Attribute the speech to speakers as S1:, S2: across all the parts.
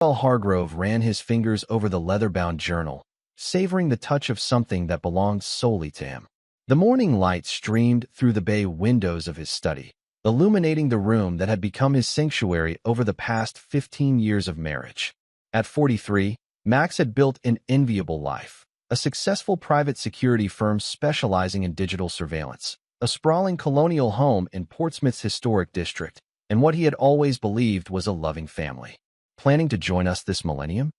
S1: Hargrove ran his fingers over the leather-bound journal, savoring the touch of something that belonged solely to him. The morning light streamed through the bay windows of his study, illuminating the room that had become his sanctuary over the past 15 years of marriage. At 43, Max had built an enviable life, a successful private security firm specializing in digital surveillance, a sprawling colonial home in Portsmouth's historic district, and what he had always believed was a loving family. Planning to join us this millennium?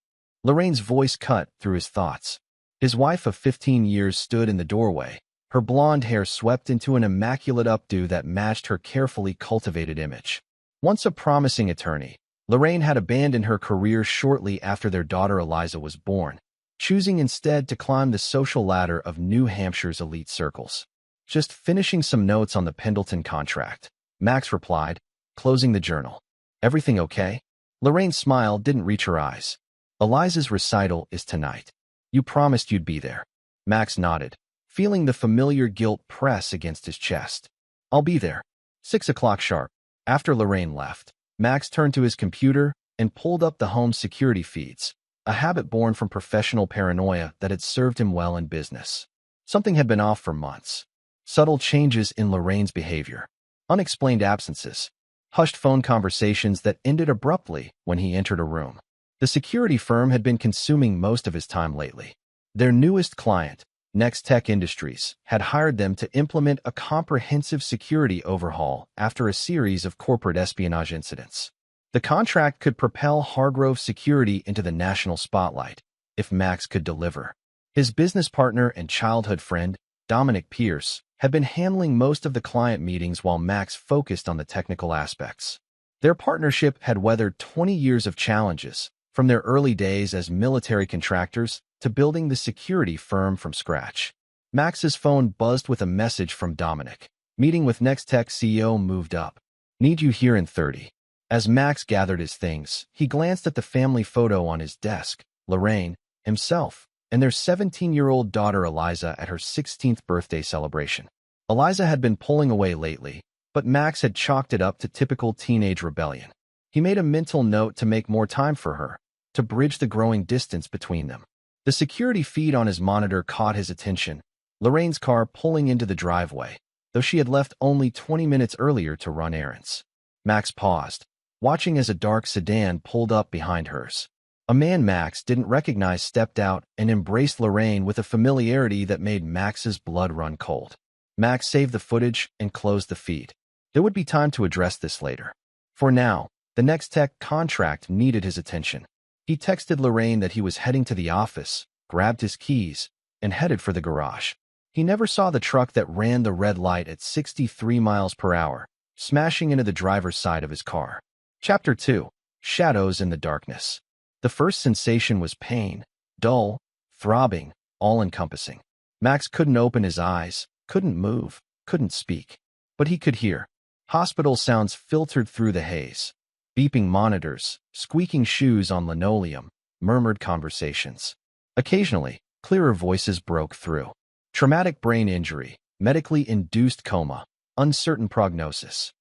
S1: Lorraine's voice cut through his thoughts. His wife of 15 years stood in the doorway, her blonde hair swept into an immaculate updo that matched her carefully cultivated image. Once a promising attorney, Lorraine had abandoned her career shortly after their daughter Eliza was born, choosing instead to climb the social ladder of New Hampshire's elite circles. Just finishing some notes on the Pendleton contract, Max replied, closing the journal. Everything okay? Lorraine's smile didn't reach her eyes. Eliza's recital is tonight. You promised you'd be there. Max nodded, feeling the familiar guilt press against his chest. I'll be there. 6 o'clock sharp. After Lorraine left, Max turned to his computer and pulled up the home's security feeds, a habit born from professional paranoia that had served him well in business. Something had been off for months. Subtle changes in Lorraine's behavior, unexplained absences, hushed phone conversations that ended abruptly when he entered a room. The security firm had been consuming most of his time lately. Their newest client, Next Tech Industries, had hired them to implement a comprehensive security overhaul after a series of corporate espionage incidents. The contract could propel Hargrove Security into the national spotlight, if Max could deliver. His business partner and childhood friend, Dominic Pierce, had been handling most of the client meetings while Max focused on the technical aspects. Their partnership had weathered 20 years of challenges, from their early days as military contractors to building the security firm from scratch. Max's phone buzzed with a message from Dominic. Meeting with Nextech CEO moved up. Need you here in 30. As Max gathered his things, he glanced at the family photo on his desk, Lorraine, himself, and their 17-year-old daughter Eliza at her 16th birthday celebration. Eliza had been pulling away lately, but Max had chalked it up to typical teenage rebellion. He made a mental note to make more time for her, to bridge the growing distance between them. The security feed on his monitor caught his attention, Lorraine's car pulling into the driveway, though she had left only 20 minutes earlier to run errands. Max paused, watching as a dark sedan pulled up behind hers. A man Max didn't recognize stepped out and embraced Lorraine with a familiarity that made Max's blood run cold. Max saved the footage and closed the feed. There would be time to address this later. For now, the Next Tech contract needed his attention. He texted Lorraine that he was heading to the office, grabbed his keys, and headed for the garage. He never saw the truck that ran the red light at 63 miles per hour, smashing into the driver's side of his car. Chapter 2. Shadows in the Darkness. The first sensation was pain, dull, throbbing, all-encompassing. Max couldn't open his eyes, couldn't move, couldn't speak. But he could hear. Hospital sounds filtered through the haze. Beeping monitors, squeaking shoes on linoleum, murmured conversations. Occasionally, clearer voices broke through. Traumatic brain injury, medically induced coma, uncertain prognosis.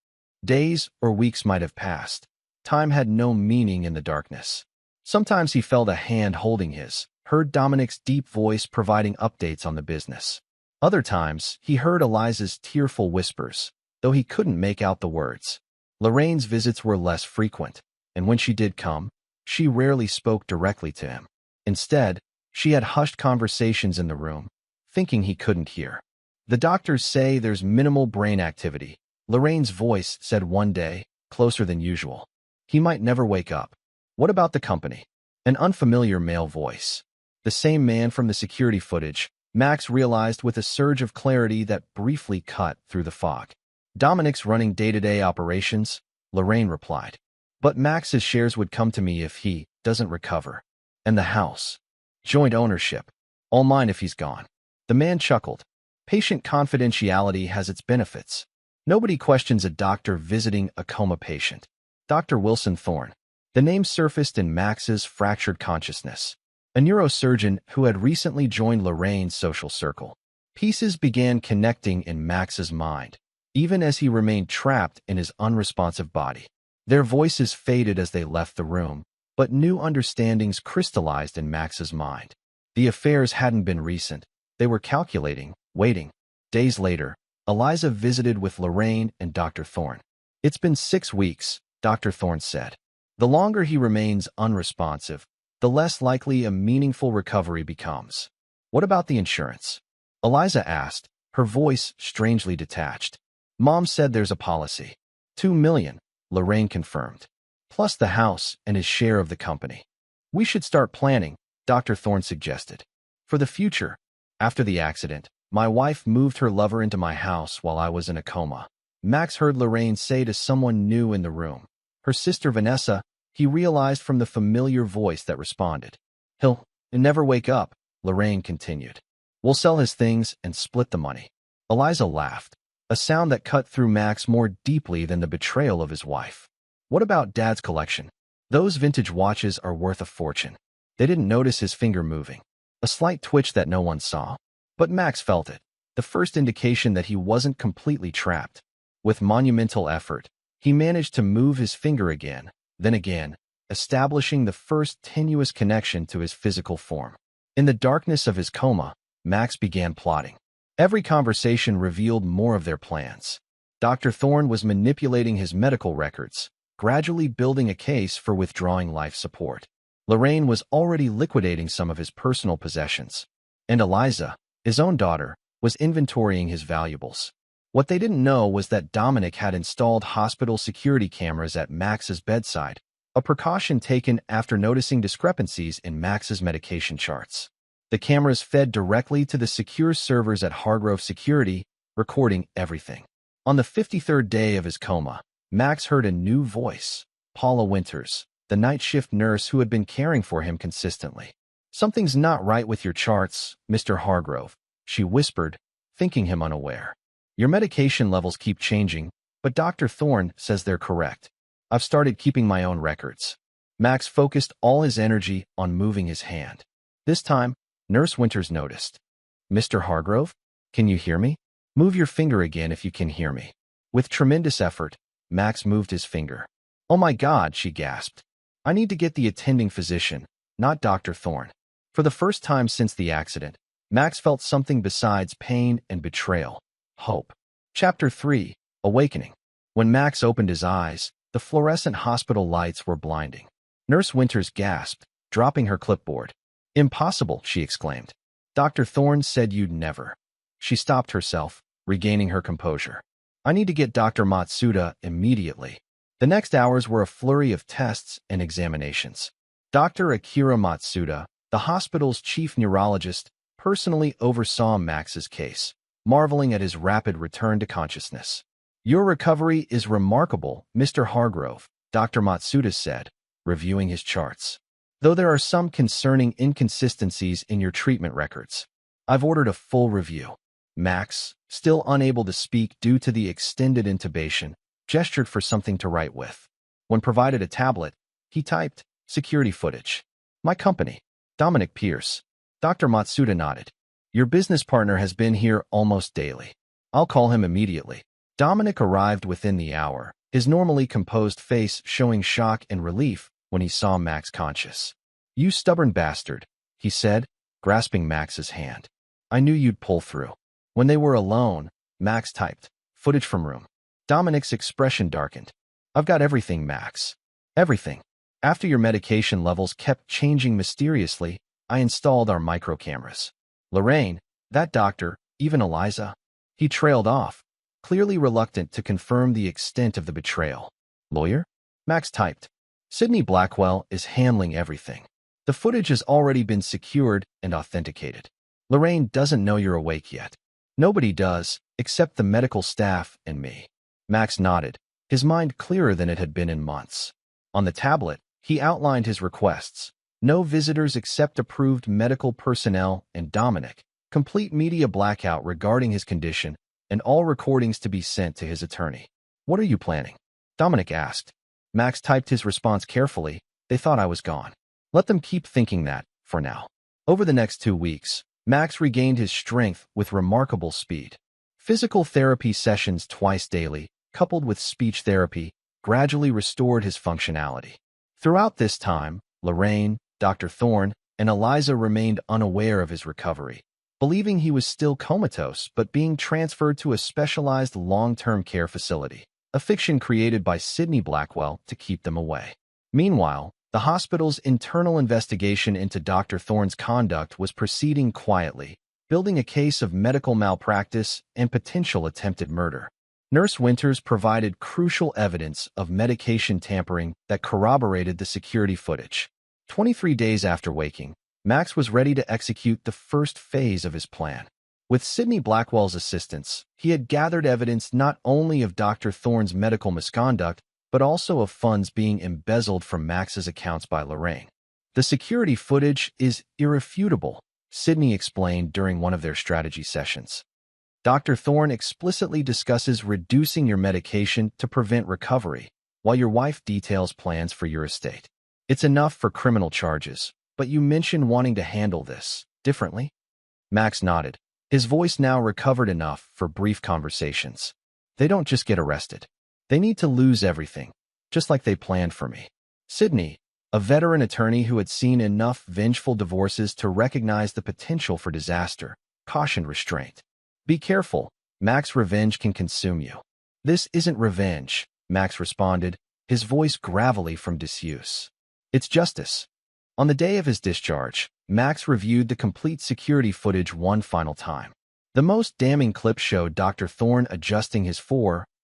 S1: Days or weeks might have passed. Time had no meaning in the darkness. Sometimes he felt a hand holding his, heard Dominic's deep voice providing updates on the business. Other times, he heard Eliza's tearful whispers, though he couldn't make out the words. Lorraine's visits were less frequent, and when she did come, she rarely spoke directly to him. Instead, she had hushed conversations in the room, thinking he couldn't hear. The doctors say there's minimal brain activity, Lorraine's voice said one day, closer than usual. He might never wake up. What about the company? An unfamiliar male voice. The same man from the security footage, Max realized with a surge of clarity that briefly cut through the fog. Dominic's running day-to-day operations, Lorraine replied. But Max's shares would come to me if he doesn't recover. And the house. Joint ownership. All mine if he's gone. The man chuckled. Patient confidentiality has its benefits. Nobody questions a doctor visiting a coma patient. Dr. Wilson Thorne. The name surfaced in Max's fractured consciousness. A neurosurgeon who had recently joined Lorraine's social circle. Pieces began connecting in Max's mind, even as he remained trapped in his unresponsive body. Their voices faded as they left the room, But new understandings crystallized in Max's mind. The affairs hadn't been recent. They were calculating, waiting. Days later, Eliza visited with Lorraine and Dr. Thorne. "It's been 6 weeks," Dr. Thorne said. "The longer he remains unresponsive, the less likely a meaningful recovery becomes." "What about the insurance?" Eliza asked, her voice strangely detached. "Mom said there's a policy." $2 million, Lorraine confirmed. "Plus the house and his share of the company." "We should start planning," Dr. Thorne suggested. "For the future." "After the accident, my wife moved her lover into my house while I was in a coma," Max heard Lorraine say to someone new in the room. Her sister Vanessa, he realized from the familiar voice that responded. "He'll never wake up," Lorraine continued. "We'll sell his things and split the money." Eliza laughed, a sound that cut through Max more deeply than the betrayal of his wife. "What about Dad's collection? Those vintage watches are worth a fortune." They didn't notice his finger moving, a slight twitch that no one saw. But Max felt it, the first indication that he wasn't completely trapped. With monumental effort, he managed to move his finger again, then again, establishing the first tenuous connection to his physical form. In the darkness of his coma, Max began plotting. Every conversation revealed more of their plans. Dr. Thorne was manipulating his medical records, gradually building a case for withdrawing life support. Lorraine was already liquidating some of his personal possessions. And Eliza, his own daughter, was inventorying his valuables. What they didn't know was that Dominic had installed hospital security cameras at Max's bedside, a precaution taken after noticing discrepancies in Max's medication charts. The cameras fed directly to the secure servers at Hargrove Security, recording everything. On the 53rd day of his coma, Max heard a new voice, Paula Winters, the night shift nurse who had been caring for him consistently. "Something's not right with your charts, Mr. Hargrove," she whispered, thinking him unaware. "Your medication levels keep changing, but Dr. Thorne says they're correct. I've started keeping my own records." Max focused all his energy on moving his hand. This time, Nurse Winters noticed. "Mr. Hargrove, can you hear me? Move your finger again if you can hear me." With tremendous effort, Max moved his finger. "Oh my God," she gasped. "I need to get the attending physician, not Dr. Thorne." For the first time since the accident, Max felt something besides pain and betrayal. Hope. Chapter 3. Awakening. When Max opened his eyes, the fluorescent hospital lights were blinding. Nurse Winters gasped, dropping her clipboard. "Impossible," she exclaimed. "Dr. Thorne said you'd never." She stopped herself, regaining her composure. "I need to get Dr. Matsuda immediately." The next hours were a flurry of tests and examinations. Dr. Akira Matsuda, the hospital's chief neurologist, personally oversaw Max's case, marveling at his rapid return to consciousness. "Your recovery is remarkable, Mr. Hargrove," Dr. Matsuda said, reviewing his charts. "Though there are some concerning inconsistencies in your treatment records. I've ordered a full review." Max, still unable to speak due to the extended intubation, gestured for something to write with. When provided a tablet, he typed, "Security footage. My company, Dominic Pierce." Dr. Matsuda nodded. "Your business partner has been here almost daily. I'll call him immediately." Dominic arrived within the hour, his normally composed face showing shock and relief when he saw Max conscious. "You stubborn bastard," he said, grasping Max's hand. "I knew you'd pull through." When they were alone, Max typed, "Footage from room." Dominic's expression darkened. "I've got everything, Max. Everything. After your medication levels kept changing mysteriously, I installed our micro cameras. Lorraine, that doctor, even Eliza." He trailed off, clearly reluctant to confirm the extent of the betrayal. "Lawyer?" Max typed. "Sydney Blackwell is handling everything. The footage has already been secured and authenticated. Lorraine doesn't know you're awake yet. Nobody does, except the medical staff and me." Max nodded, his mind clearer than it had been in months. On the tablet, he outlined his requests. No visitors except approved medical personnel and Dominic, complete media blackout regarding his condition, and all recordings to be sent to his attorney. "What are you planning?" Dominic asked. Max typed his response carefully. "They thought I was gone. Let them keep thinking that, for now." Over the next 2 weeks, Max regained his strength with remarkable speed. Physical therapy sessions twice daily, coupled with speech therapy, gradually restored his functionality. Throughout this time, Lorraine, Dr. Thorne, and Eliza remained unaware of his recovery, believing he was still comatose but being transferred to a specialized long-term care facility, a fiction created by Sidney Blackwell to keep them away. Meanwhile, the hospital's internal investigation into Dr. Thorne's conduct was proceeding quietly, building a case of medical malpractice and potential attempted murder. Nurse Winters provided crucial evidence of medication tampering that corroborated the security footage. 23 days after waking, Max was ready to execute the first phase of his plan. With Sidney Blackwell's assistance, he had gathered evidence not only of Dr. Thorne's medical misconduct, but also of funds being embezzled from Max's accounts by Lorraine. The security footage is irrefutable, Sidney explained during one of their strategy sessions. Dr. Thorne explicitly discusses reducing your medication to prevent recovery, while your wife details plans for your estate. It's enough for criminal charges, but you mention wanting to handle this differently? Max nodded, his voice now recovered enough for brief conversations. They don't just get arrested. They need to lose everything, just like they planned for me. Sidney, a veteran attorney who had seen enough vengeful divorces to recognize the potential for disaster, cautioned restraint. Be careful, Max. Revenge can consume you. This isn't revenge, Max responded, his voice gravelly from disuse. It's justice. On the day of his discharge, Max reviewed the complete security footage one final time. The most damning clip showed Dr. Thorne adjusting his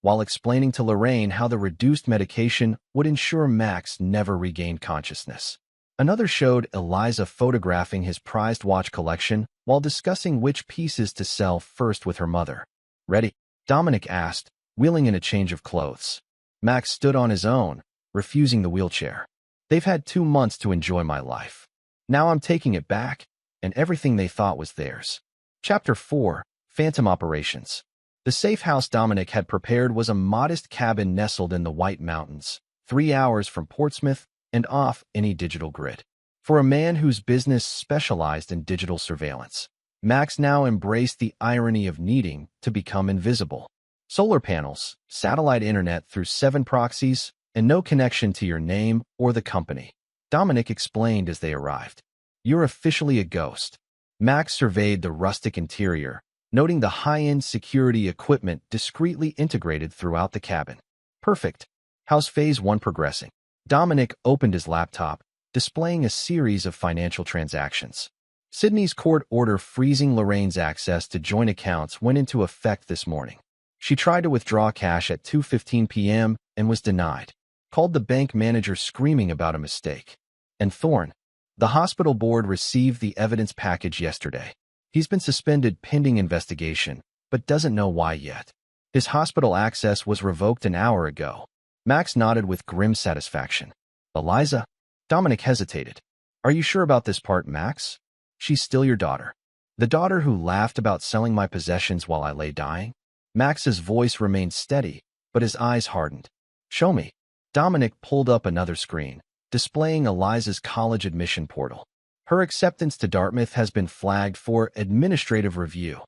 S1: while explaining to Lorraine how the reduced medication would ensure Max never regained consciousness. Another showed Eliza photographing his prized watch collection while discussing which pieces to sell first with her mother. Ready? Dominic asked, wheeling in a change of clothes. Max stood on his own, refusing the wheelchair. They've had 2 months to enjoy my life. Now I'm taking it back, and everything they thought was theirs. Chapter 4, Phantom Operations. The safe house Dominic had prepared was a modest cabin nestled in the White Mountains, 3 hours from Portsmouth and off any digital grid. For a man whose business specialized in digital surveillance, Max now embraced the irony of needing to become invisible. Solar panels, satellite internet through 7 proxies, and no connection to your name or the company, Dominic explained as they arrived. You're officially a ghost. Max surveyed the rustic interior, noting the high-end security equipment discreetly integrated throughout the cabin. Perfect. How's Phase 1 progressing? Dominic opened his laptop, displaying a series of financial transactions. Sydney's court order freezing Lorraine's access to joint accounts went into effect this morning. She tried to withdraw cash at 2:15 p.m. and was denied. Called the bank manager screaming about a mistake. And Thorne, the hospital board received the evidence package yesterday. He's been suspended pending investigation, but doesn't know why yet. His hospital access was revoked an hour ago. Max nodded with grim satisfaction. Eliza? Dominic hesitated. Are you sure about this part, Max? She's still your daughter. The daughter who laughed about selling my possessions while I lay dying? Max's voice remained steady, but his eyes hardened. Show me. Dominic pulled up another screen, displaying Eliza's college admission portal. Her acceptance to Dartmouth has been flagged for administrative review.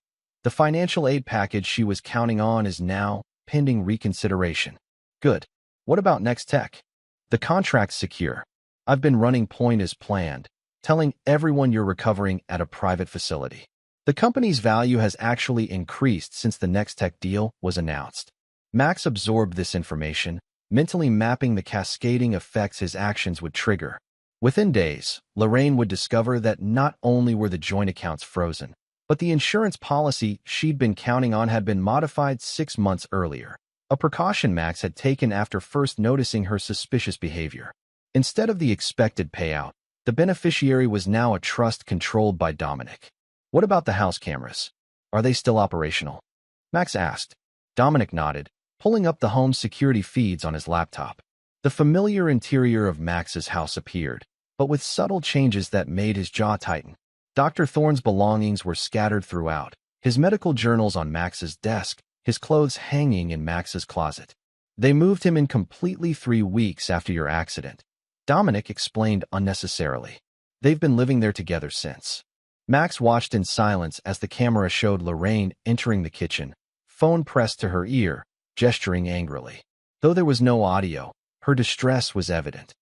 S1: The financial aid package she was counting on is now pending reconsideration. Good. What about next tech? The contract's secure. I've been running point as planned, telling everyone you're recovering at a private facility. The company's value has actually increased since the next tech deal was announced. Max absorbed this information, mentally mapping the cascading effects his actions would trigger. Within days, Lorraine would discover that not only were the joint accounts frozen, but the insurance policy she'd been counting on had been modified 6 months earlier, a precaution Max had taken after first noticing her suspicious behavior. Instead of the expected payout, the beneficiary was now a trust controlled by Dominic. What about the house cameras? Are they still operational? Max asked. Dominic nodded, pulling up the home security feeds on his laptop. The familiar interior of Max's house appeared, but with subtle changes that made his jaw tighten. Dr. Thorne's belongings were scattered throughout, his medical journals on Max's desk, his clothes hanging in Max's closet. They moved him in completely 3 weeks after your accident. Dominic explained unnecessarily. They've been living there together since. Max watched in silence as the camera showed Lorraine entering the kitchen, phone pressed to her ear, gesturing angrily. Though there was no audio, her distress was evident.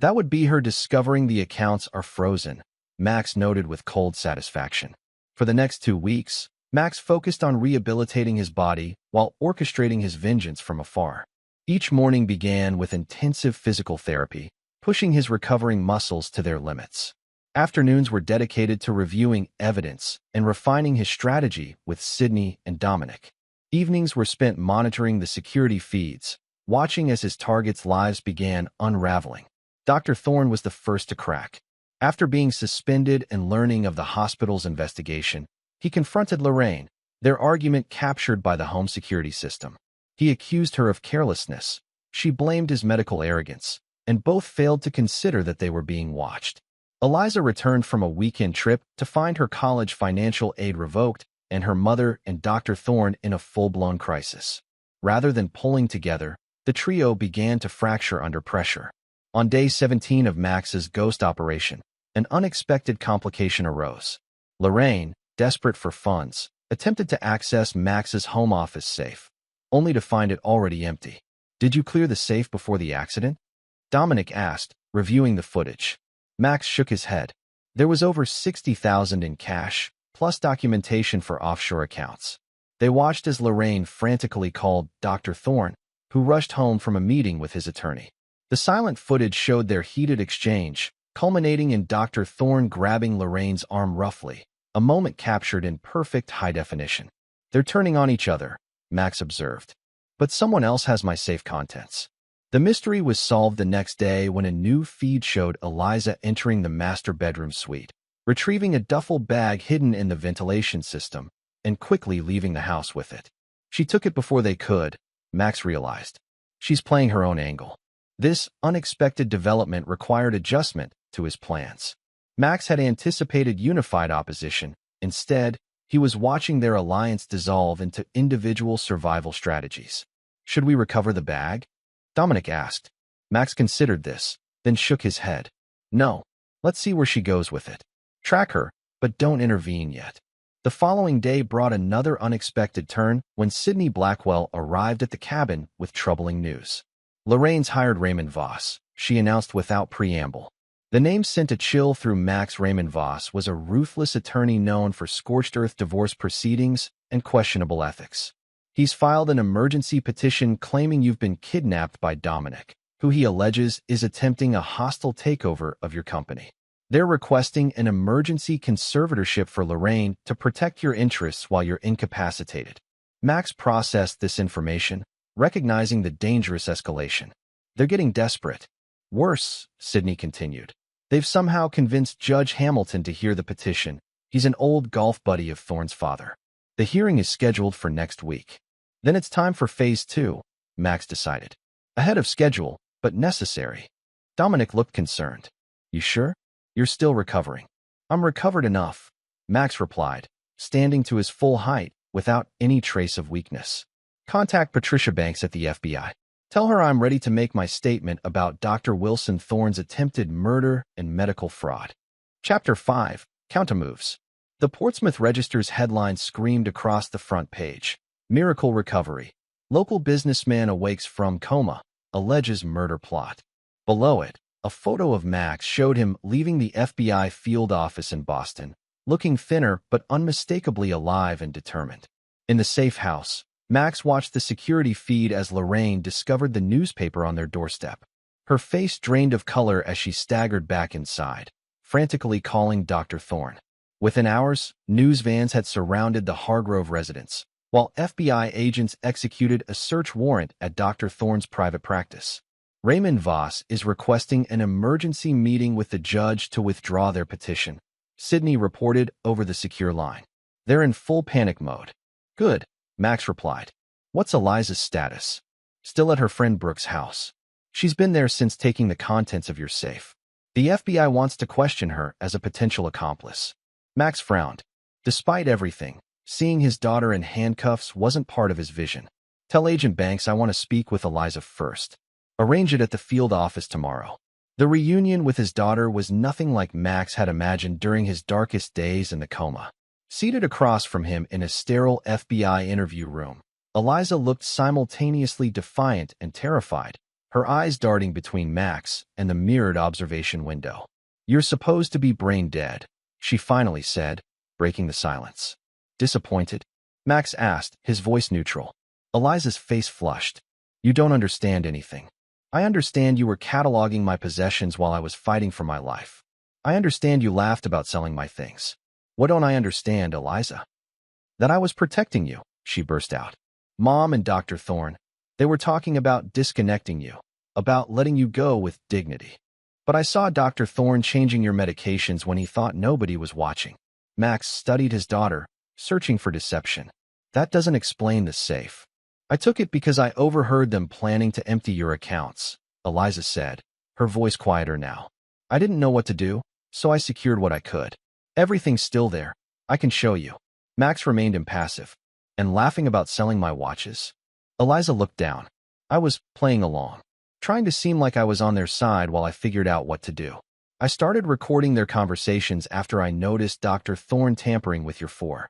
S1: That would be her discovering the accounts are frozen, Max noted with cold satisfaction. For the next 2 weeks, Max focused on rehabilitating his body while orchestrating his vengeance from afar. Each morning began with intensive physical therapy, pushing his recovering muscles to their limits. Afternoons were dedicated to reviewing evidence and refining his strategy with Sydney and Dominic. Evenings were spent monitoring the security feeds, watching as his targets' lives began unraveling. Dr. Thorne was the first to crack. After being suspended and learning of the hospital's investigation, he confronted Lorraine, their argument captured by the home security system. He accused her of carelessness. She blamed his medical arrogance, and both failed to consider that they were being watched. Eliza returned from a weekend trip to find her college financial aid revoked and her mother and Dr. Thorne in a full-blown crisis. Rather than pulling together, the trio began to fracture under pressure. On day 17 of Max's ghost operation, an unexpected complication arose. Lorraine, desperate for funds, attempted to access Max's home office safe, only to find it already empty. "Did you clear the safe before the accident?" Dominic asked, reviewing the footage. Max shook his head. There was over $60,000 in cash, plus documentation for offshore accounts. They watched as Lorraine frantically called Dr. Thorne, who rushed home from a meeting with his attorney. The silent footage showed their heated exchange, culminating in Dr. Thorne grabbing Lorraine's arm roughly, a moment captured in perfect high definition. "They're turning on each other," Max observed. "But someone else has my safe contents." The mystery was solved the next day when a new feed showed Eliza entering the master bedroom suite, retrieving a duffel bag hidden in the ventilation system, and quickly leaving the house with it. She took it before they could, Max realized. She's playing her own angle. This unexpected development required adjustment to his plans. Max had anticipated unified opposition. Instead, he was watching their alliance dissolve into individual survival strategies. "Should we recover the bag?" Dominic asked. Max considered this, then shook his head. "No, let's see where she goes with it. Track her, but don't intervene yet." The following day brought another unexpected turn when Sydney Blackwell arrived at the cabin with troubling news. "Lorraine's hired Raymond Voss," she announced without preamble. The name sent a chill through Max. Raymond Voss was a ruthless attorney known for scorched-earth divorce proceedings and questionable ethics. He's filed an emergency petition claiming you've been kidnapped by Dominic, who he alleges is attempting a hostile takeover of your company. They're requesting an emergency conservatorship for Lorraine to protect your interests while you're incapacitated. Max processed this information, recognizing the dangerous escalation. "They're getting desperate." "Worse," Sydney continued. "They've somehow convinced Judge Hamilton to hear the petition. He's an old golf buddy of Thorne's father. The hearing is scheduled for next week." "Then it's time for Phase 2, Max decided. "Ahead of schedule, but necessary." Dominic looked concerned. "You sure? You're still recovering." "I'm recovered enough," Max replied, standing to his full height without any trace of weakness. "Contact Patricia Banks at the FBI. Tell her I'm ready to make my statement about Dr. Wilson Thorne's attempted murder and medical fraud." Chapter 5, Countermoves. The Portsmouth Register's headline screamed across the front page. "Miracle Recovery. Local businessman awakes from coma, alleges murder plot." Below it, a photo of Max showed him leaving the FBI field office in Boston, looking thinner but unmistakably alive and determined. In the safe house, Max watched the security feed as Lorraine discovered the newspaper on their doorstep. Her face drained of color as she staggered back inside, frantically calling Dr. Thorne. Within hours, news vans had surrounded the Hargrove residence, while FBI agents executed a search warrant at Dr. Thorne's private practice. "Raymond Voss is requesting an emergency meeting with the judge to withdraw their petition," Sydney reported over the secure line. "They're in full panic mode." "Good," Max replied. "What's Eliza's status?" "Still at her friend Brooke's house. She's been there since taking the contents of your safe. The FBI wants to question her as a potential accomplice." Max frowned. Despite everything, seeing his daughter in handcuffs wasn't part of his vision. "Tell Agent Banks I want to speak with Eliza first. Arrange it at the field office tomorrow." The reunion with his daughter was nothing like Max had imagined during his darkest days in the coma. Seated across from him in a sterile FBI interview room, Eliza looked simultaneously defiant and terrified, her eyes darting between Max and the mirrored observation window. "You're supposed to be brain dead," she finally said, breaking the silence. "Disappointed?" Max asked, his voice neutral. Eliza's face flushed. "You don't understand anything. I understand you were cataloging my possessions while I was fighting for my life. I understand you laughed about selling my things. What don't I understand, Eliza?" "That I was protecting you," she burst out. "Mom and Dr. Thorne, they were talking about disconnecting you, about letting you go with dignity. But I saw Dr. Thorne changing your medications when he thought nobody was watching." Max studied his daughter, searching for deception. "That doesn't explain the safe." "I took it because I overheard them planning to empty your accounts," Eliza said, her voice quieter now. "I didn't know what to do, so I secured what I could. Everything's still there. I can show you." Max remained impassive. "And laughing about selling my watches?" Eliza looked down. "I was playing along, trying to seem like I was on their side while I figured out what to do. I started recording their conversations after I noticed Dr. Thorne tampering with your phone."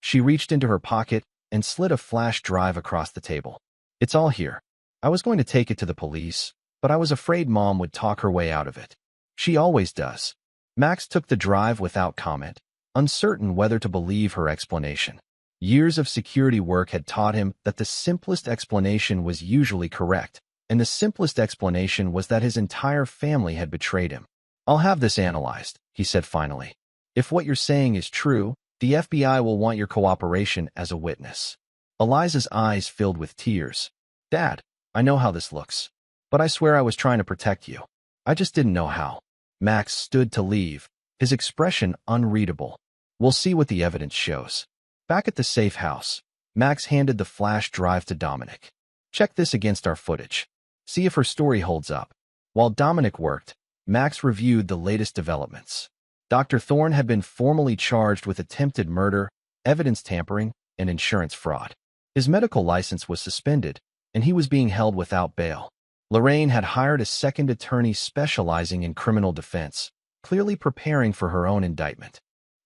S1: She reached into her pocket and slid a flash drive across the table. "It's all here. I was going to take it to the police, but I was afraid Mom would talk her way out of it. She always does." Max took the drive without comment, uncertain whether to believe her explanation. Years of security work had taught him that the simplest explanation was usually correct, and the simplest explanation was that his entire family had betrayed him. "I'll have this analyzed," he said finally. "If what you're saying is true, the FBI will want your cooperation as a witness." Eliza's eyes filled with tears. "Dad, I know how this looks, but I swear I was trying to protect you. I just didn't know how." Max stood to leave, his expression unreadable. "We'll see what the evidence shows." Back at the safe house, Max handed the flash drive to Dominic. "Check this against our footage. See if her story holds up." While Dominic worked, Max reviewed the latest developments. Dr. Thorne had been formally charged with attempted murder, evidence tampering, and insurance fraud. His medical license was suspended, and he was being held without bail. Lorraine had hired a second attorney specializing in criminal defense, clearly preparing for her own indictment.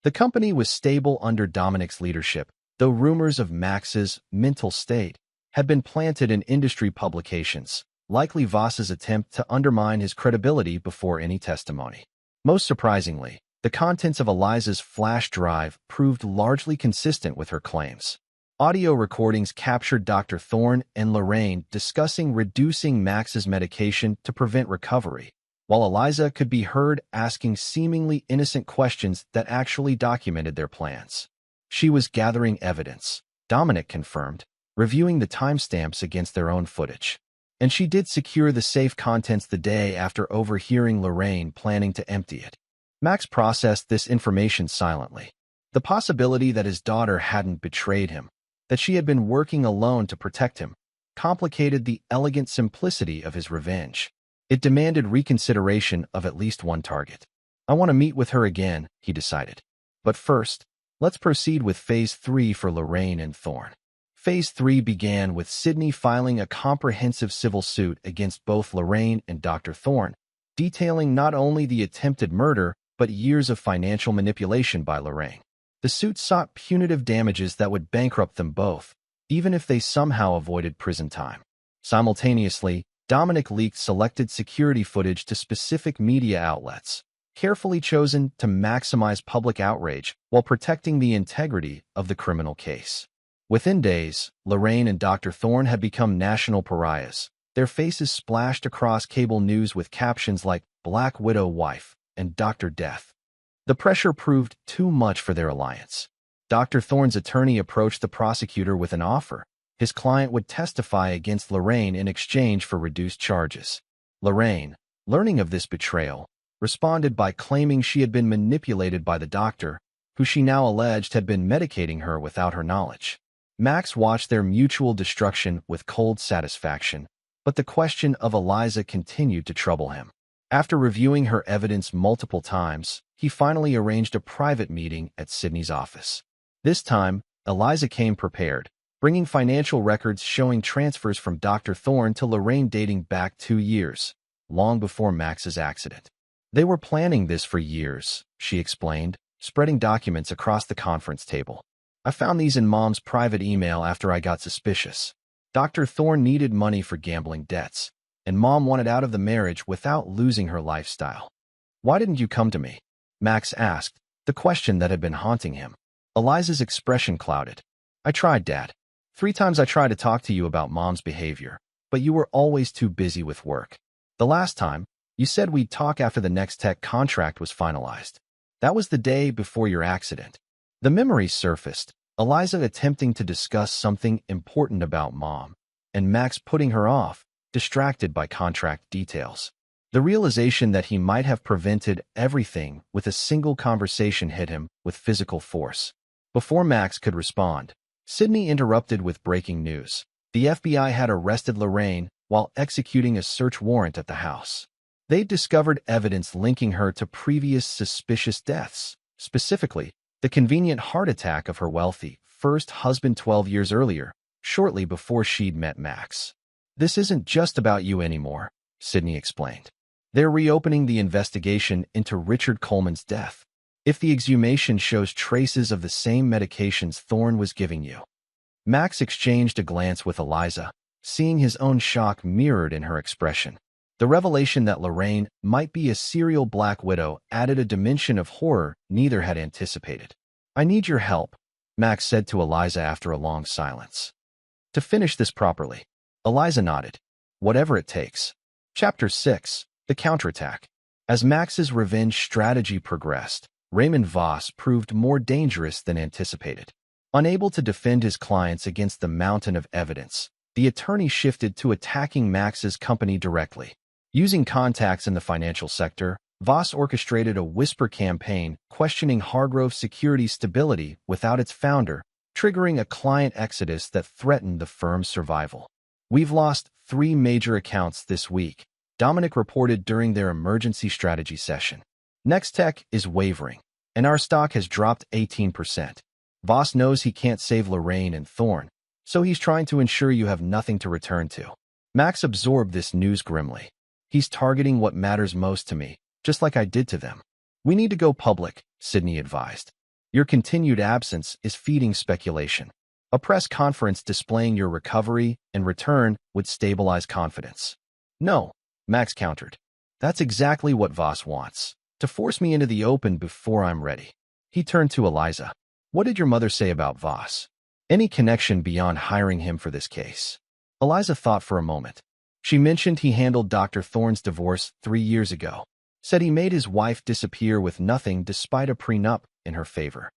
S1: The company was stable under Dominic's leadership, though rumors of Max's mental state had been planted in industry publications, likely Voss's attempt to undermine his credibility before any testimony. Most surprisingly, the contents of Eliza's flash drive proved largely consistent with her claims. Audio recordings captured Dr. Thorne and Lorraine discussing reducing Max's medication to prevent recovery, while Eliza could be heard asking seemingly innocent questions that actually documented their plans. She was gathering evidence, Dominic confirmed, reviewing the timestamps against their own footage. And she did secure the safe contents the day after overhearing Lorraine planning to empty it. Max processed this information silently. The possibility that his daughter hadn't betrayed him, that she had been working alone to protect him, complicated the elegant simplicity of his revenge. It demanded reconsideration of at least one target. "I want to meet with her again," he decided. "But first, let's proceed with Phase 3 for Lorraine and Thorne." Phase 3 began with Sydney filing a comprehensive civil suit against both Lorraine and Dr. Thorne, detailing not only the attempted murder, but years of financial manipulation by Lorraine. The suit sought punitive damages that would bankrupt them both, even if they somehow avoided prison time. Simultaneously, Dominic leaked selected security footage to specific media outlets, carefully chosen to maximize public outrage while protecting the integrity of the criminal case. Within days, Lorraine and Dr. Thorne had become national pariahs, their faces splashed across cable news with captions like "Black Widow Wife" and "Dr. Death." The pressure proved too much for their alliance. Dr. Thorne's attorney approached the prosecutor with an offer. His client would testify against Lorraine in exchange for reduced charges. Lorraine, learning of this betrayal, responded by claiming she had been manipulated by the doctor, who she now alleged had been medicating her without her knowledge. Max watched their mutual destruction with cold satisfaction, but the question of Eliza continued to trouble him. After reviewing her evidence multiple times, he finally arranged a private meeting at Sydney's office. This time, Eliza came prepared, bringing financial records showing transfers from Dr. Thorne to Lorraine dating back 2 years, long before Max's accident. "They were planning this for years," she explained, spreading documents across the conference table. "I found these in Mom's private email after I got suspicious. Dr. Thorne needed money for gambling debts. and Mom wanted out of the marriage without losing her lifestyle. Why didn't you come to me? Max asked, the question that had been haunting him. Eliza's expression clouded. I tried, Dad. 3 times I tried to talk to you about Mom's behavior, but you were always too busy with work. The last time, you said we'd talk after the Next Tech contract was finalized. That was the day before your accident. The memory surfaced, Eliza attempting to discuss something important about Mom, and Max putting her off, distracted by contract details. The realization that he might have prevented everything with a single conversation hit him with physical force. Before Max could respond, Sydney interrupted with breaking news. The FBI had arrested Lorraine while executing a search warrant at the house. They'd discovered evidence linking her to previous suspicious deaths, specifically the convenient heart attack of her wealthy first husband 12 years earlier, shortly before she'd met Max. This isn't just about you anymore, Sydney explained. They're reopening the investigation into Richard Coleman's death. If the exhumation shows traces of the same medications Thorne was giving you. Max exchanged a glance with Eliza, seeing his own shock mirrored in her expression. The revelation that Lorraine might be a serial Black Widow added a dimension of horror neither had anticipated. I need your help, Max said to Eliza after a long silence. To finish this properly. Eliza nodded. Whatever it takes. Chapter 6. The Counterattack. As Max's revenge strategy progressed, Raymond Voss proved more dangerous than anticipated. Unable to defend his clients against the mountain of evidence, the attorney shifted to attacking Max's company directly. Using contacts in the financial sector, Voss orchestrated a whisper campaign questioning Hargrove's security stability without its founder, triggering a client exodus that threatened the firm's survival. We've lost 3 major accounts this week, Dominic reported during their emergency strategy session. Nextech is wavering, and our stock has dropped 18%. Voss knows he can't save Lorraine and Thorne, so he's trying to ensure you have nothing to return to. Max absorbed this news grimly. He's targeting what matters most to me, just like I did to them. We need to go public, Sydney advised. Your continued absence is feeding speculation. A press conference displaying your recovery and return would stabilize confidence. No, Max countered. That's exactly what Voss wants, to force me into the open before I'm ready. He turned to Eliza. What did your mother say about Voss? Any connection beyond hiring him for this case? Eliza thought for a moment. She mentioned he handled Dr. Thorne's divorce 3 years ago. Said he made his wife disappear with nothing despite a prenup in her favor.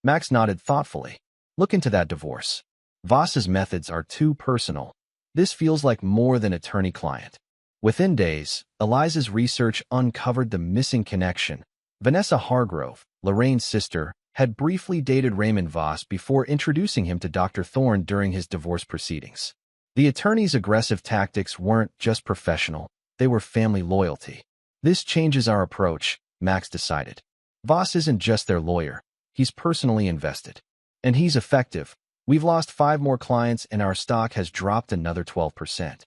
S1: Max nodded thoughtfully. Look into that divorce. Voss's methods are too personal. This feels like more than attorney-client. Within days, Eliza's research uncovered the missing connection. Vanessa Hargrove, Lorraine's sister, had briefly dated Raymond Voss before introducing him to Dr. Thorne during his divorce proceedings. The attorney's aggressive tactics weren't just professional, they were family loyalty. This changes our approach, Max decided. Voss isn't just their lawyer, he's personally invested. And he's effective. We've lost 5 more clients and our stock has dropped another 12%.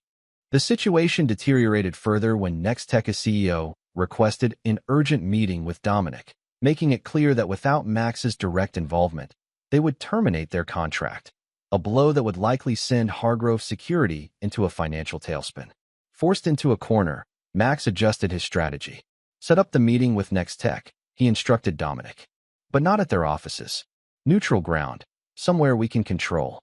S1: The situation deteriorated further when Nextech's CEO requested an urgent meeting with Dominic, making it clear that without Max's direct involvement, they would terminate their contract, a blow that would likely send Hargrove Security into a financial tailspin. Forced into a corner, Max adjusted his strategy. Set up the meeting with Nextech, he instructed Dominic. But not at their offices. Neutral ground, somewhere we can control.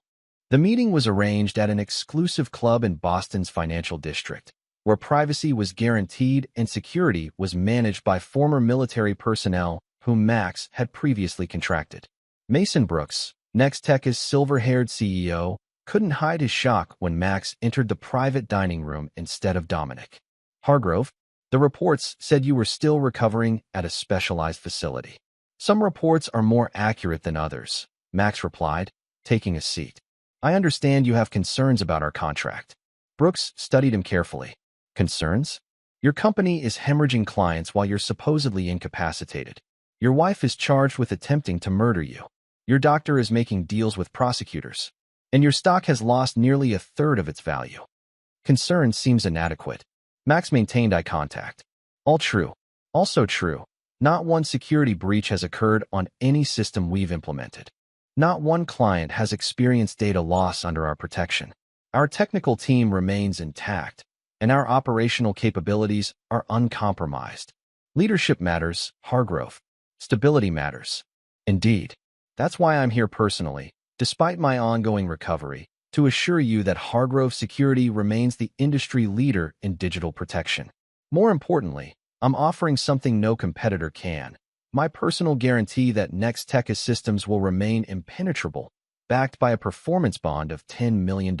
S1: The meeting was arranged at an exclusive club in Boston's financial district, where privacy was guaranteed and security was managed by former military personnel whom Max had previously contracted. Mason Brooks, Nextech's silver-haired CEO, couldn't hide his shock when Max entered the private dining room instead of Dominic. Hargrove, the reports said you were still recovering at a specialized facility. Some reports are more accurate than others, Max replied, taking a seat. I understand you have concerns about our contract. Brooks studied him carefully. Concerns? Your company is hemorrhaging clients while you're supposedly incapacitated. Your wife is charged with attempting to murder you. Your doctor is making deals with prosecutors. And your stock has lost nearly 1/3 of its value. Concern seems inadequate. Max maintained eye contact. All true. Also true. Not one security breach has occurred on any system we've implemented. Not one client has experienced data loss under our protection. Our technical team remains intact. and our operational capabilities are uncompromised. Leadership matters, Hargrove. Stability matters. Indeed. That's why I'm here personally, despite my ongoing recovery, to assure you that Hargrove Security remains the industry leader in digital protection. More importantly, I'm offering something no competitor can. My personal guarantee that Next Tech systems will remain impenetrable, backed by a performance bond of $10 million.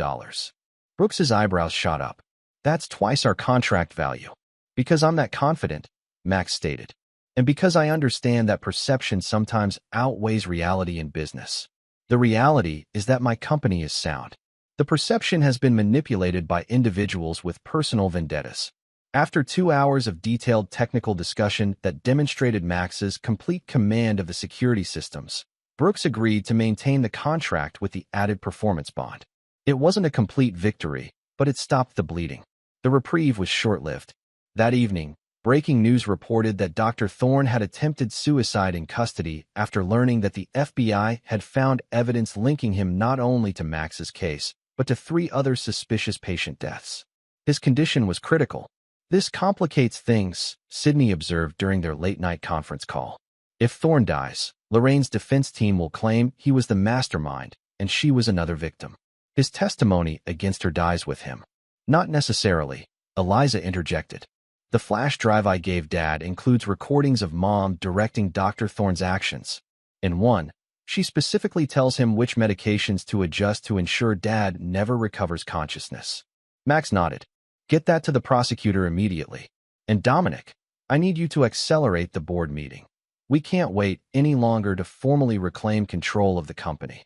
S1: Brooks's eyebrows shot up. That's twice our contract value. Because I'm that confident, Max stated. And because I understand that perception sometimes outweighs reality in business. The reality is that my company is sound. The perception has been manipulated by individuals with personal vendettas. After 2 hours of detailed technical discussion that demonstrated Max's complete command of the security systems, Brooks agreed to maintain the contract with the added performance bond. It wasn't a complete victory, but it stopped the bleeding. The reprieve was short-lived. That evening, breaking news reported that Dr. Thorne had attempted suicide in custody after learning that the FBI had found evidence linking him not only to Max's case, but to 3 other suspicious patient deaths. His condition was critical. This complicates things, Sydney observed during their late-night conference call. If Thorne dies, Lorraine's defense team will claim he was the mastermind and she was another victim. His testimony against her dies with him. Not necessarily, Eliza interjected. The flash drive I gave Dad includes recordings of Mom directing Dr. Thorne's actions. In one, she specifically tells him which medications to adjust to ensure Dad never recovers consciousness. Max nodded. Get that to the prosecutor immediately. And Dominic, I need you to accelerate the board meeting. We can't wait any longer to formally reclaim control of the company.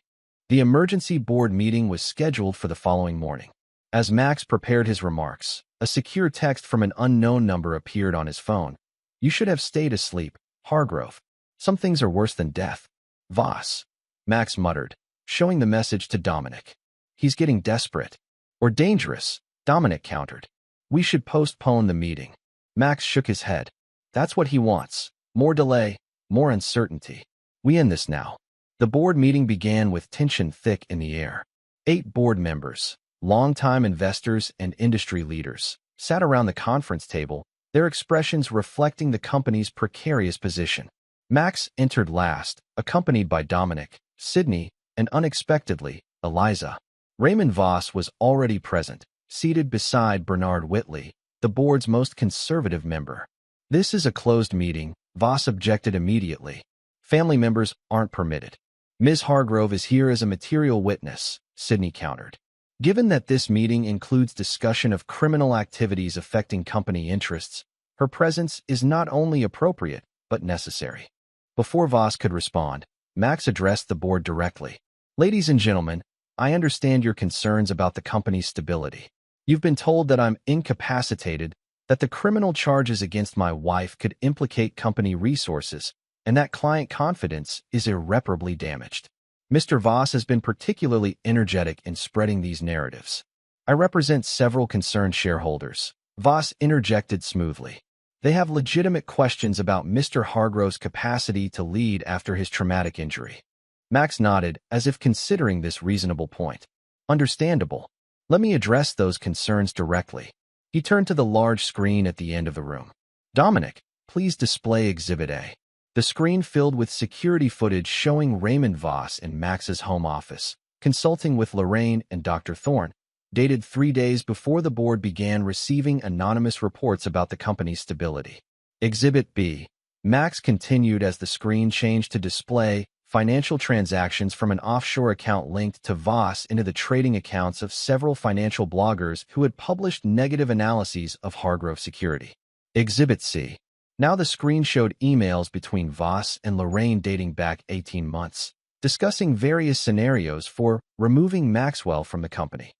S1: The emergency board meeting was scheduled for the following morning. As Max prepared his remarks, a secure text from an unknown number appeared on his phone. You should have stayed asleep, Hargrove. Some things are worse than death. Voss. Max muttered, showing the message to Dominic. He's getting desperate. Or dangerous, Dominic countered. We should postpone the meeting. Max shook his head. That's what he wants. More delay, more uncertainty. We end this now. The board meeting began with tension thick in the air. 8 board members, longtime investors and industry leaders, sat around the conference table, their expressions reflecting the company's precarious position. Max entered last, accompanied by Dominic, Sydney, and unexpectedly, Eliza. Raymond Voss was already present, seated beside Bernard Whitley, the board's most conservative member. This is a closed meeting, Voss objected immediately. Family members aren't permitted. Ms. Hargrove is here as a material witness, Sydney countered. Given that this meeting includes discussion of criminal activities affecting company interests, her presence is not only appropriate, but necessary. Before Voss could respond, Max addressed the board directly. Ladies and gentlemen, I understand your concerns about the company's stability. You've been told that I'm incapacitated, that the criminal charges against my wife could implicate company resources, and that client confidence is irreparably damaged. Mr. Voss has been particularly energetic in spreading these narratives. I represent several concerned shareholders. Voss interjected smoothly. They have legitimate questions about Mr. Hargrove's capacity to lead after his traumatic injury. Max nodded as if considering this reasonable point. Understandable. Let me address those concerns directly. He turned to the large screen at the end of the room. Dominic, please display Exhibit A. The screen filled with security footage showing Raymond Voss in Max's home office, consulting with Lorraine and Dr. Thorne, dated 3 days before the board began receiving anonymous reports about the company's stability. Exhibit B. Max continued as the screen changed to display financial transactions from an offshore account linked to Voss into the trading accounts of several financial bloggers who had published negative analyses of Hargrove Security. Exhibit C. Now the screen showed emails between Voss and Lorraine dating back 18 months, discussing various scenarios for removing Maxwell from the company.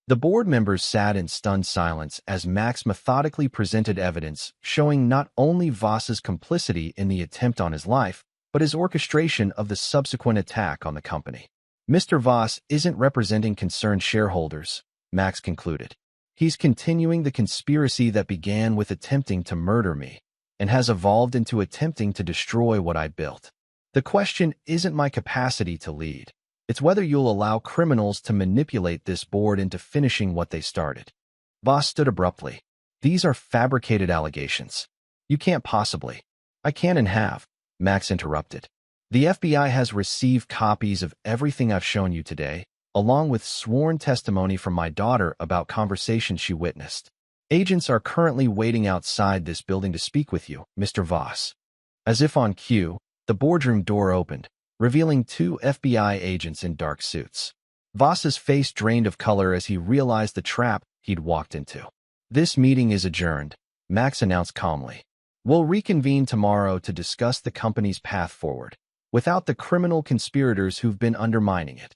S1: The board members sat in stunned silence as Max methodically presented evidence showing not only Voss's complicity in the attempt on his life, but his orchestration of the subsequent attack on the company. Mr. Voss isn't representing concerned shareholders, Max concluded. He's continuing the conspiracy that began with attempting to murder me and has evolved into attempting to destroy what I built. The question isn't my capacity to lead. It's whether you'll allow criminals to manipulate this board into finishing what they started. Voss stood abruptly. These are fabricated allegations. You can't possibly. I can and have, Max interrupted. The FBI has received copies of everything I've shown you today, along with sworn testimony from my daughter about conversations she witnessed. Agents are currently waiting outside this building to speak with you, Mr. Voss. As if on cue, the boardroom door opened, revealing two FBI agents in dark suits. Voss's face drained of color as he realized the trap he'd walked into. This meeting is adjourned, Max announced calmly. We'll reconvene tomorrow to discuss the company's path forward, without the criminal conspirators who've been undermining it.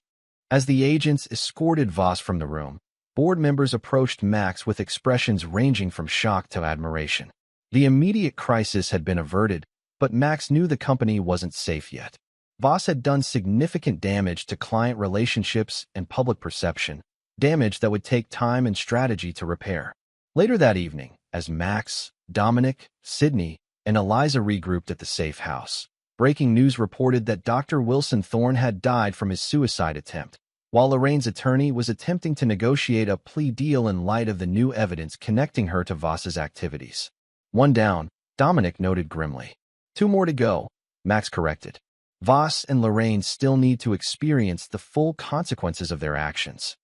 S1: As the agents escorted Voss from the room, board members approached Max with expressions ranging from shock to admiration. The immediate crisis had been averted, but Max knew the company wasn't safe yet. Voss had done significant damage to client relationships and public perception, damage that would take time and strategy to repair. Later that evening, as Max, Dominic, Sydney, and Eliza regrouped at the safe house, breaking news reported that Dr. Wilson Thorne had died from his suicide attempt, while Lorraine's attorney was attempting to negotiate a plea deal in light of the new evidence connecting her to Voss's activities. One down, Dominic noted grimly. Two more to go, Max corrected. Voss and Lorraine still need to experience the full consequences of their actions.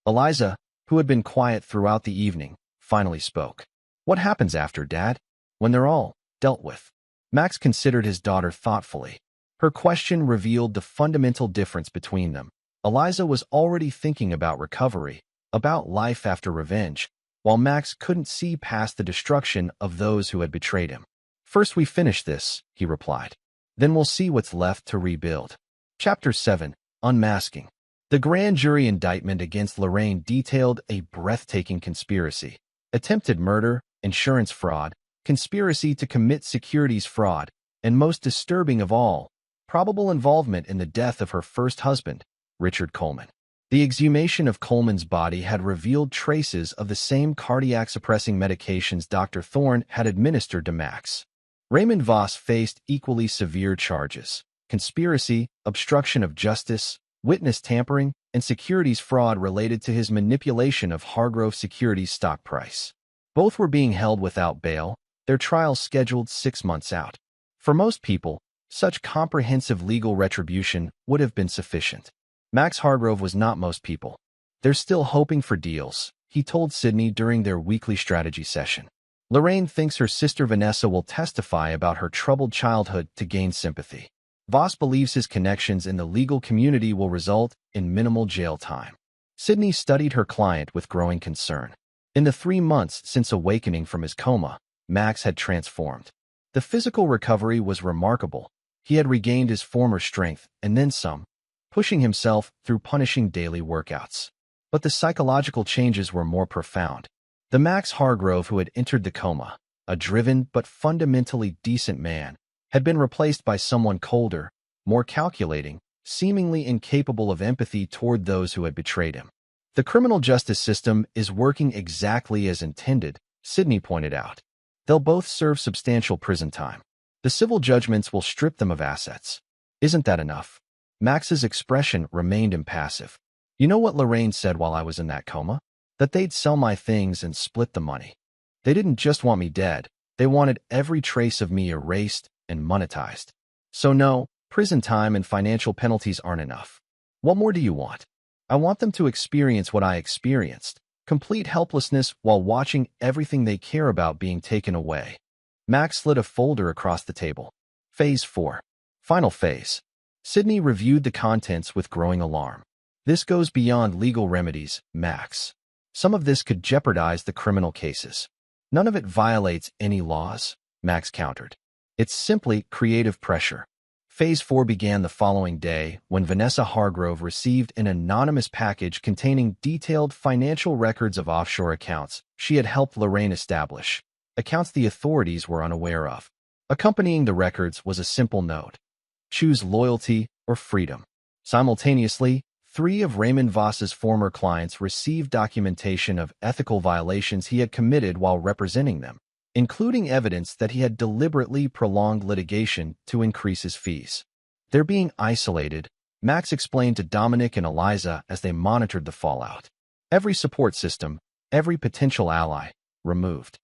S1: Eliza, who had been quiet throughout the evening, finally spoke. What happens after, Dad? When they're all dealt with? Max considered his daughter thoughtfully. Her question revealed the fundamental difference between them. Eliza was already thinking about recovery, about life after revenge, while Max couldn't see past the destruction of those who had betrayed him. First we finish this, he replied. Then we'll see what's left to rebuild. Chapter 7. Unmasking. The grand jury indictment against Lorraine detailed a breathtaking conspiracy. Attempted murder, insurance fraud, conspiracy to commit securities fraud, and most disturbing of all, probable involvement in the death of her first husband, Richard Coleman. The exhumation of Coleman's body had revealed traces of the same cardiac-suppressing medications Dr. Thorne had administered to Max. Raymond Voss faced equally severe charges: conspiracy, obstruction of justice, witness tampering, and securities fraud related to his manipulation of Hargrove Securities' stock price. Both were being held without bail, their trials scheduled 6 months out. For most people, such comprehensive legal retribution would have been sufficient. Max Hargrove was not most people. They're still hoping for deals, he told Sydney during their weekly strategy session. Lorraine thinks her sister Vanessa will testify about her troubled childhood to gain sympathy. Voss believes his connections in the legal community will result in minimal jail time. Sydney studied her client with growing concern. In the 3 months since awakening from his coma, Max had transformed. The physical recovery was remarkable. He had regained his former strength and then some, pushing himself through punishing daily workouts. But the psychological changes were more profound. The Max Hargrove who had entered the coma, a driven but fundamentally decent man, had been replaced by someone colder, more calculating, seemingly incapable of empathy toward those who had betrayed him. The criminal justice system is working exactly as intended, Sydney pointed out. They'll both serve substantial prison time. The civil judgments will strip them of assets. Isn't that enough? Max's expression remained impassive. You know what Lorraine said while I was in that coma? That they'd sell my things and split the money. They didn't just want me dead. They wanted every trace of me erased and monetized. So no, prison time and financial penalties aren't enough. What more do you want? I want them to experience what I experienced, complete helplessness while watching everything they care about being taken away. Max slid a folder across the table. Phase 4. Final phase. Sydney reviewed the contents with growing alarm. This goes beyond legal remedies, Max. Some of this could jeopardize the criminal cases. None of it violates any laws, Max countered. It's simply creative pressure. Phase 4 began the following day when Vanessa Hargrove received an anonymous package containing detailed financial records of offshore accounts she had helped Lorraine establish, accounts the authorities were unaware of. Accompanying the records was a simple note: choose loyalty or freedom. Simultaneously, 3 of Raymond Voss's former clients received documentation of ethical violations he had committed while representing them, including evidence that he had deliberately prolonged litigation to increase his fees. They're being isolated, Max explained to Dominic and Eliza as they monitored the fallout. Every support system, every potential ally, removed.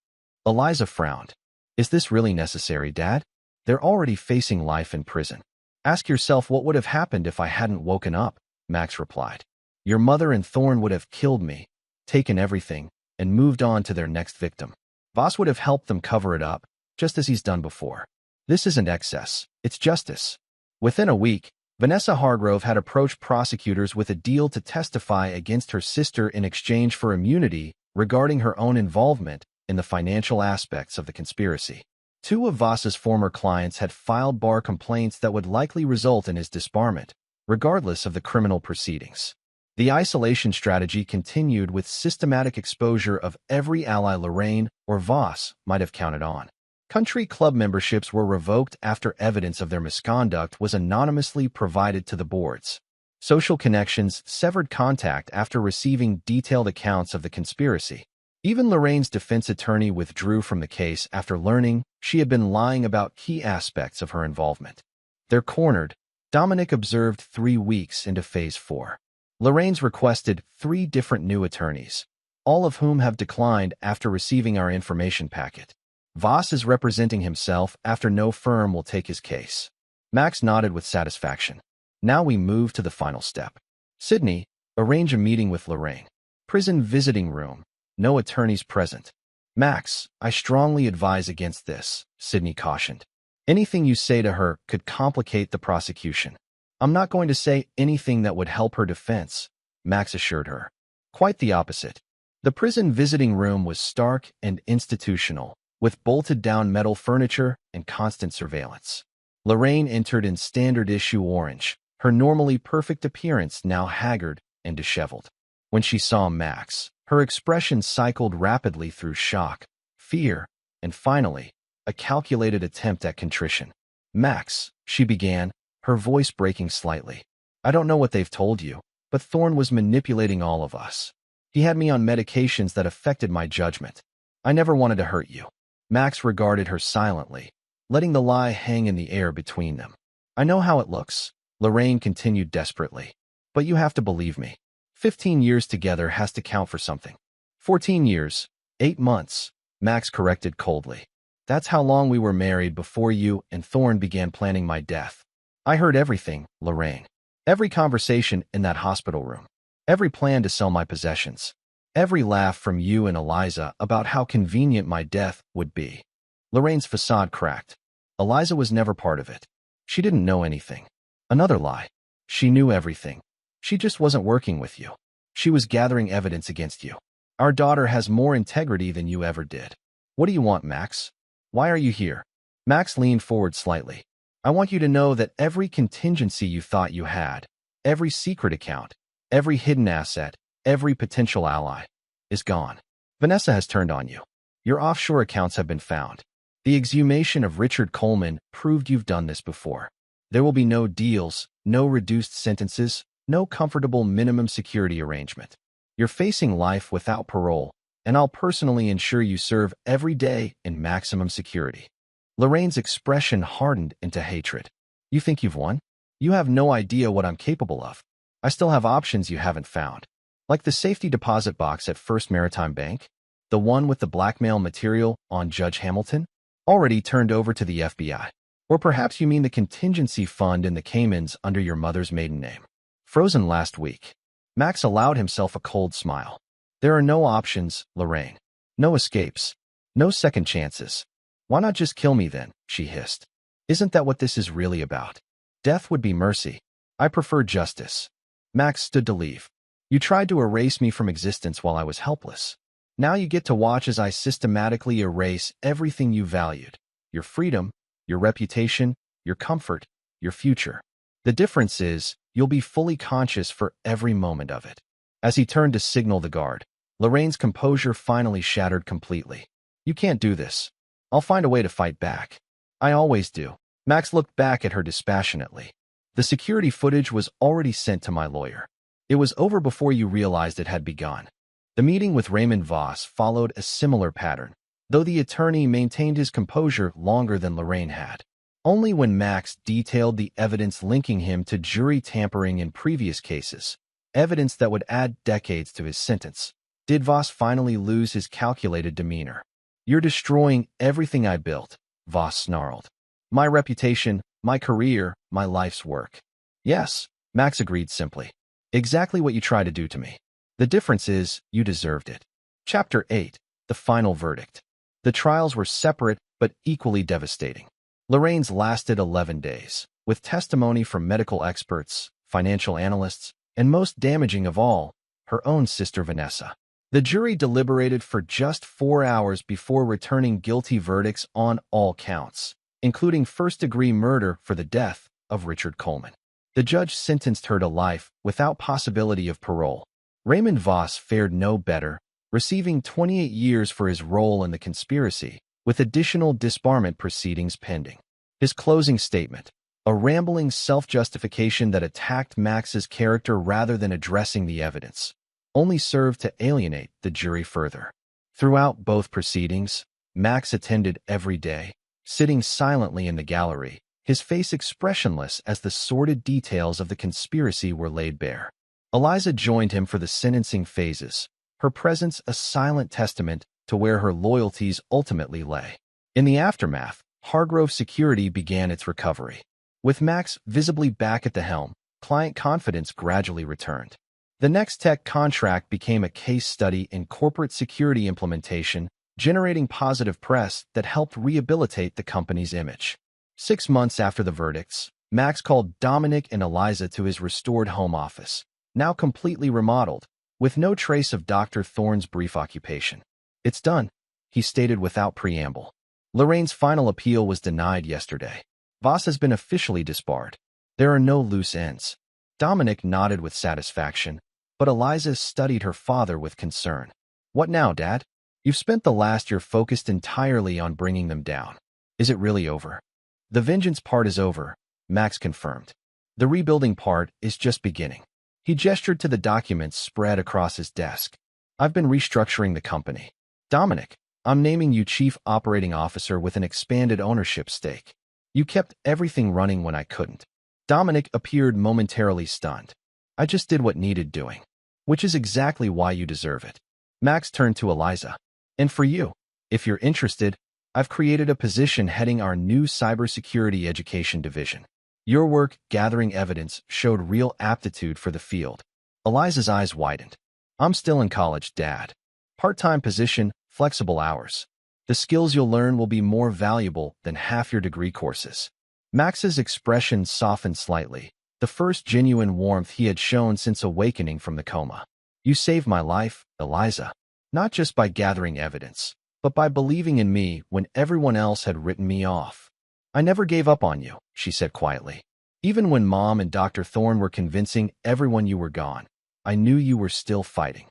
S1: Eliza frowned. Is this really necessary, Dad? They're already facing life in prison. Ask yourself what would have happened if I hadn't woken up, Max replied. Your mother and Thorne would have killed me, taken everything, and moved on to their next victim. Voss would have helped them cover it up, just as he's done before. This isn't excess, it's justice. Within a week, Vanessa Hargrove had approached prosecutors with a deal to testify against her sister in exchange for immunity regarding her own involvement in the financial aspects of the conspiracy. Two of Voss's former clients had filed bar complaints that would likely result in his disbarment, regardless of the criminal proceedings. The isolation strategy continued with systematic exposure of every ally Lorraine or Voss might have counted on. Country club memberships were revoked after evidence of their misconduct was anonymously provided to the boards. Social connections severed contact after receiving detailed accounts of the conspiracy. Even Lorraine's defense attorney withdrew from the case after learning she had been lying about key aspects of her involvement. They're cornered. Dominic observed 3 weeks into Phase 4. Lorraine's requested 3 different new attorneys, all of whom have declined after receiving our information packet. Voss is representing himself after no firm will take his case. Max nodded with satisfaction. Now we move to the final step. Sydney, arrange a meeting with Lorraine. Prison visiting room. No attorneys present. Max, I strongly advise against this, Sydney cautioned. Anything you say to her could complicate the prosecution. I'm not going to say anything that would help her defense, Max assured her. Quite the opposite. The prison visiting room was stark and institutional, with bolted-down metal furniture and constant surveillance. Lorraine entered in standard-issue orange, her normally perfect appearance now haggard and disheveled. When she saw Max, her expression cycled rapidly through shock, fear, and finally, a calculated attempt at contrition. Max, she began, her voice breaking slightly. I don't know what they've told you, but Thorne was manipulating all of us. He had me on medications that affected my judgment. I never wanted to hurt you. Max regarded her silently, letting the lie hang in the air between them. I know how it looks, Lorraine continued desperately. But you have to believe me. 15 years together has to count for something. 14 years, 8 months, Max corrected coldly. That's how long we were married before you and Thorne began planning my death. I heard everything, Lorraine. Every conversation in that hospital room. Every plan to sell my possessions. Every laugh from you and Eliza about how convenient my death would be. Lorraine's facade cracked. Eliza was never part of it. She didn't know anything. Another lie. She knew everything. She just wasn't working with you. She was gathering evidence against you. Our daughter has more integrity than you ever did. What do you want, Max? Why are you here? Max leaned forward slightly. I want you to know that every contingency you thought you had, every secret account, every hidden asset, every potential ally, is gone. Vanessa has turned on you. Your offshore accounts have been found. The exhumation of Richard Coleman proved you've done this before. There will be no deals, no reduced sentences, no comfortable minimum security arrangement. You're facing life without parole, and I'll personally ensure you serve every day in maximum security. Lorraine's expression hardened into hatred. You think you've won? You have no idea what I'm capable of. I still have options you haven't found. Like the safety deposit box at First Maritime Bank? The one with the blackmail material on Judge Hamilton? Already turned over to the FBI. Or perhaps you mean the contingency fund in the Caymans under your mother's maiden name. Frozen last week. Max allowed himself a cold smile. There are no options, Lorraine. No escapes. No second chances. Why not just kill me then, she hissed. Isn't that what this is really about? Death would be mercy. I prefer justice. Max stood to leave. You tried to erase me from existence while I was helpless. Now you get to watch as I systematically erase everything you valued. Your freedom, your reputation, your comfort, your future. The difference is, you'll be fully conscious for every moment of it. As he turned to signal the guard, Lorraine's composure finally shattered completely. You can't do this. I'll find a way to fight back. I always do. Max looked back at her dispassionately. The security footage was already sent to my lawyer. It was over before you realized it had begun. The meeting with Raymond Voss followed a similar pattern, though the attorney maintained his composure longer than Lorraine had. Only when Max detailed the evidence linking him to jury tampering in previous cases, evidence that would add decades to his sentence, did Voss finally lose his calculated demeanor. You're destroying everything I built, Voss snarled. My reputation, my career, my life's work. Yes, Max agreed simply. Exactly what you tried to do to me. The difference is, you deserved it. Chapter 8. The Final Verdict. The trials were separate but equally devastating. Lorraine's lasted 11 days, with testimony from medical experts, financial analysts, and most damaging of all, her own sister Vanessa. The jury deliberated for just 4 hours before returning guilty verdicts on all counts, including first-degree murder for the death of Richard Coleman. The judge sentenced her to life without possibility of parole. Raymond Voss fared no better, receiving 28 years for his role in the conspiracy, with additional disbarment proceedings pending. His closing statement, a rambling self-justification that attacked Max's character rather than addressing the evidence, only served to alienate the jury further. Throughout both proceedings, Max attended every day, sitting silently in the gallery, his face expressionless as the sordid details of the conspiracy were laid bare. Eliza joined him for the sentencing phases, her presence a silent testament to where her loyalties ultimately lay. In the aftermath, Hargrove Security began its recovery. With Max visibly back at the helm, client confidence gradually returned. The Next Tech contract became a case study in corporate security implementation, generating positive press that helped rehabilitate the company's image. 6 months after the verdicts, Max called Dominic and Eliza to his restored home office, now completely remodeled, with no trace of Dr. Thorne's brief occupation. It's done, he stated without preamble. Lorraine's final appeal was denied yesterday. Voss has been officially disbarred. There are no loose ends. Dominic nodded with satisfaction, but Eliza studied her father with concern. What now, Dad? You've spent the last year focused entirely on bringing them down. Is it really over? The vengeance part is over, Max confirmed. The rebuilding part is just beginning. He gestured to the documents spread across his desk. I've been restructuring the company. Dominic, I'm naming you Chief Operating Officer with an expanded ownership stake. You kept everything running when I couldn't. Dominic appeared momentarily stunned. I just did what needed doing. Which is exactly why you deserve it. Max turned to Eliza. And for you, if you're interested, I've created a position heading our new cybersecurity education division. Your work gathering evidence showed real aptitude for the field. Eliza's eyes widened. I'm still in college, Dad. Part-time position, flexible hours. The skills you'll learn will be more valuable than half your degree courses. Max's expression softened slightly, the first genuine warmth he had shown since awakening from the coma. You saved my life, Eliza. Not just by gathering evidence, but by believing in me when everyone else had written me off. I never gave up on you, she said quietly. Even when Mom and Dr. Thorne were convincing everyone you were gone, I knew you were still fighting.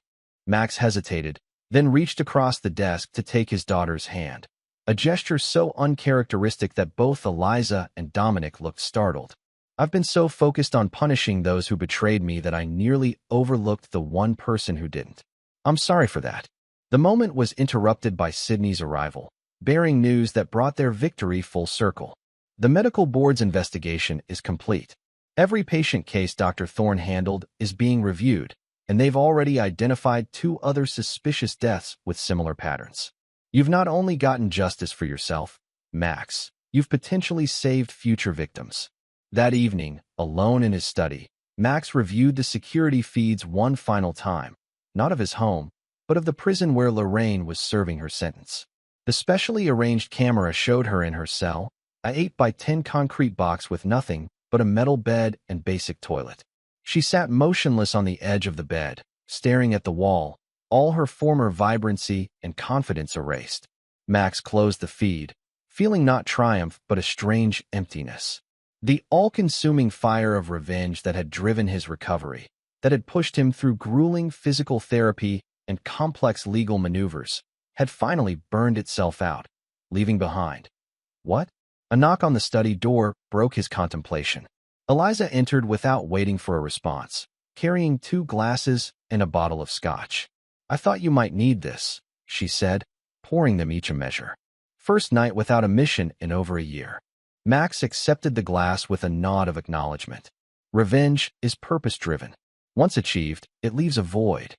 S1: Max hesitated, then reached across the desk to take his daughter's hand, a gesture so uncharacteristic that both Eliza and Dominic looked startled. I've been so focused on punishing those who betrayed me that I nearly overlooked the one person who didn't. I'm sorry for that. The moment was interrupted by Sydney's arrival, bearing news that brought their victory full circle. The medical board's investigation is complete. Every patient case Dr. Thorne handled is being reviewed, and they've already identified 2 other suspicious deaths with similar patterns. You've not only gotten justice for yourself, Max, you've potentially saved future victims. That evening, alone in his study, Max reviewed the security feeds one final time, not of his home, but of the prison where Lorraine was serving her sentence. The specially arranged camera showed her in her cell, a 8x10 concrete box with nothing but a metal bed and basic toilet. She sat motionless on the edge of the bed, staring at the wall, all her former vibrancy and confidence erased. Max closed the feed, feeling not triumph but a strange emptiness. The all-consuming fire of revenge that had driven his recovery, that had pushed him through grueling physical therapy and complex legal maneuvers, had finally burned itself out, leaving behind. What? A knock on the study door broke his contemplation. Eliza entered without waiting for a response, carrying 2 glasses and a bottle of scotch. I thought you might need this, she said, pouring them each a measure. First night without a mission in over a year. Max accepted the glass with a nod of acknowledgement. Revenge is purpose-driven. Once achieved, it leaves a void.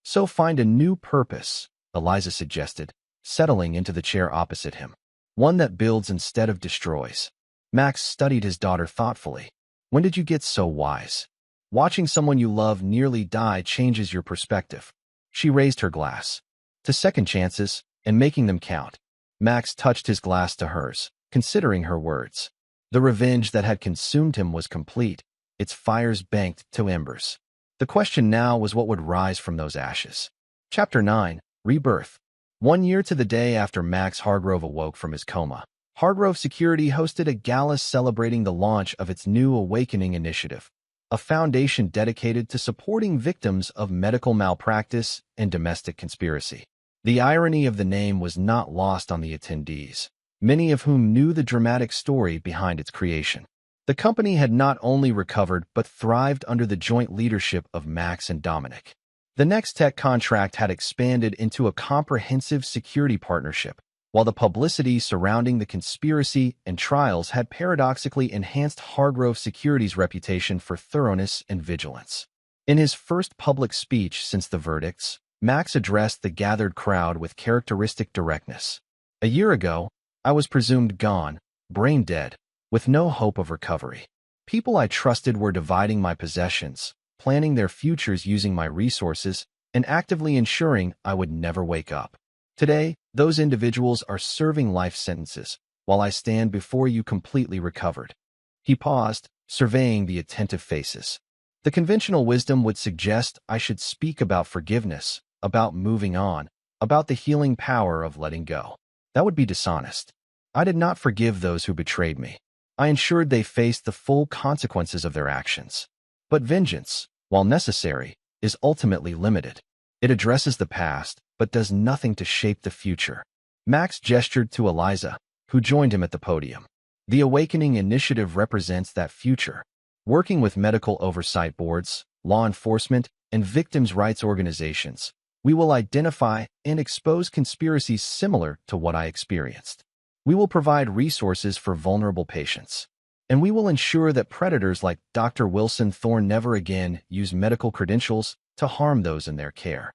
S1: So find a new purpose, Eliza suggested, settling into the chair opposite him. One that builds instead of destroys. Max studied his daughter thoughtfully. When did you get so wise? Watching someone you love nearly die changes your perspective. She raised her glass. To second chances, and making them count. Max touched his glass to hers, considering her words. The revenge that had consumed him was complete, its fires banked to embers. The question now was what would rise from those ashes. Chapter 9, Rebirth. 1 year to the day after Max Hargrove awoke from his coma, Hargrove Security hosted a gala celebrating the launch of its new Awakening Initiative, a foundation dedicated to supporting victims of medical malpractice and domestic conspiracy. The irony of the name was not lost on the attendees, many of whom knew the dramatic story behind its creation. The company had not only recovered but thrived under the joint leadership of Max and Dominic. The Next Tech contract had expanded into a comprehensive security partnership, while the publicity surrounding the conspiracy and trials had paradoxically enhanced Hargrove Security's reputation for thoroughness and vigilance. In his first public speech since the verdicts, Max addressed the gathered crowd with characteristic directness. A year ago, I was presumed gone, brain dead, with no hope of recovery. People I trusted were dividing my possessions, planning their futures using my resources, and actively ensuring I would never wake up. Today, those individuals are serving life sentences, while I stand before you completely recovered. He paused, surveying the attentive faces. The conventional wisdom would suggest I should speak about forgiveness, about moving on, about the healing power of letting go. That would be dishonest. I did not forgive those who betrayed me. I ensured they faced the full consequences of their actions. But vengeance, while necessary, is ultimately limited. It addresses the past, but does nothing to shape the future. Max gestured to Eliza, who joined him at the podium. The Awakening Initiative represents that future. Working with medical oversight boards, law enforcement, and victims' rights organizations, we will identify and expose conspiracies similar to what I experienced. We will provide resources for vulnerable patients. And we will ensure that predators like Dr. Wilson Thorne never again use medical credentials to harm those in their care.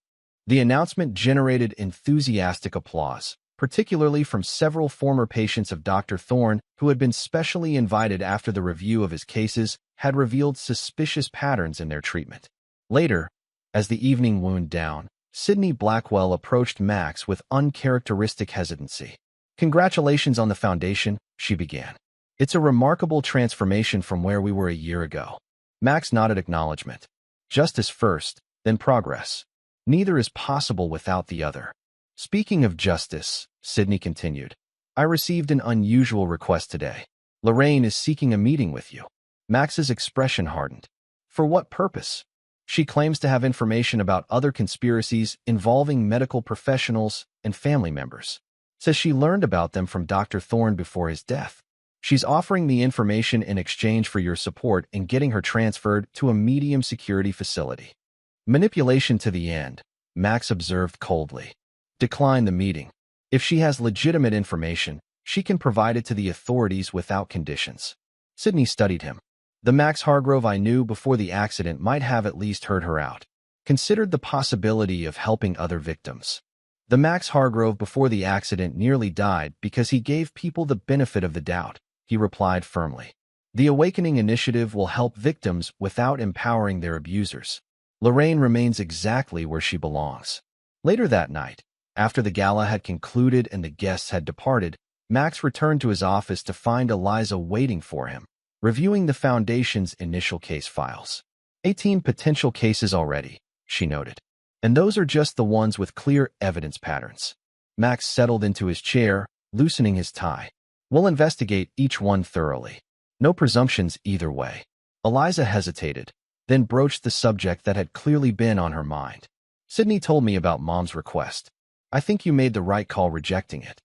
S1: The announcement generated enthusiastic applause, particularly from several former patients of Dr. Thorne who had been specially invited after the review of his cases had revealed suspicious patterns in their treatment. Later, as the evening wound down, Sydney Blackwell approached Max with uncharacteristic hesitancy. "Congratulations on the foundation," she began. "It's a remarkable transformation from where we were a year ago." Max nodded acknowledgement. Justice first, then progress. Neither is possible without the other. "Speaking of justice," Sydney continued, "I received an unusual request today. Lorraine is seeking a meeting with you." Max's expression hardened. "For what purpose?" "She claims to have information about other conspiracies involving medical professionals and family members. Says she learned about them from Dr. Thorne before his death. She's offering the information in exchange for your support in getting her transferred to a medium security facility." Manipulation to the end, Max observed coldly. "Decline the meeting. If she has legitimate information, she can provide it to the authorities without conditions." Sydney studied him. The Max Hargrove I knew before the accident might have at least heard her out. Considered the possibility of helping other victims. The Max Hargrove before the accident nearly died because he gave people the benefit of the doubt, he replied firmly. The Awakening Initiative will help victims without empowering their abusers. Lorraine remains exactly where she belongs. Later that night, after the gala had concluded and the guests had departed, Max returned to his office to find Eliza waiting for him, reviewing the Foundation's initial case files. 18 potential cases already, she noted. And those are just the ones with clear evidence patterns. Max settled into his chair, loosening his tie. "We'll investigate each one thoroughly. No presumptions either way." Eliza hesitated, then broached the subject that had clearly been on her mind. "Sydney told me about Mom's request. I think you made the right call rejecting it."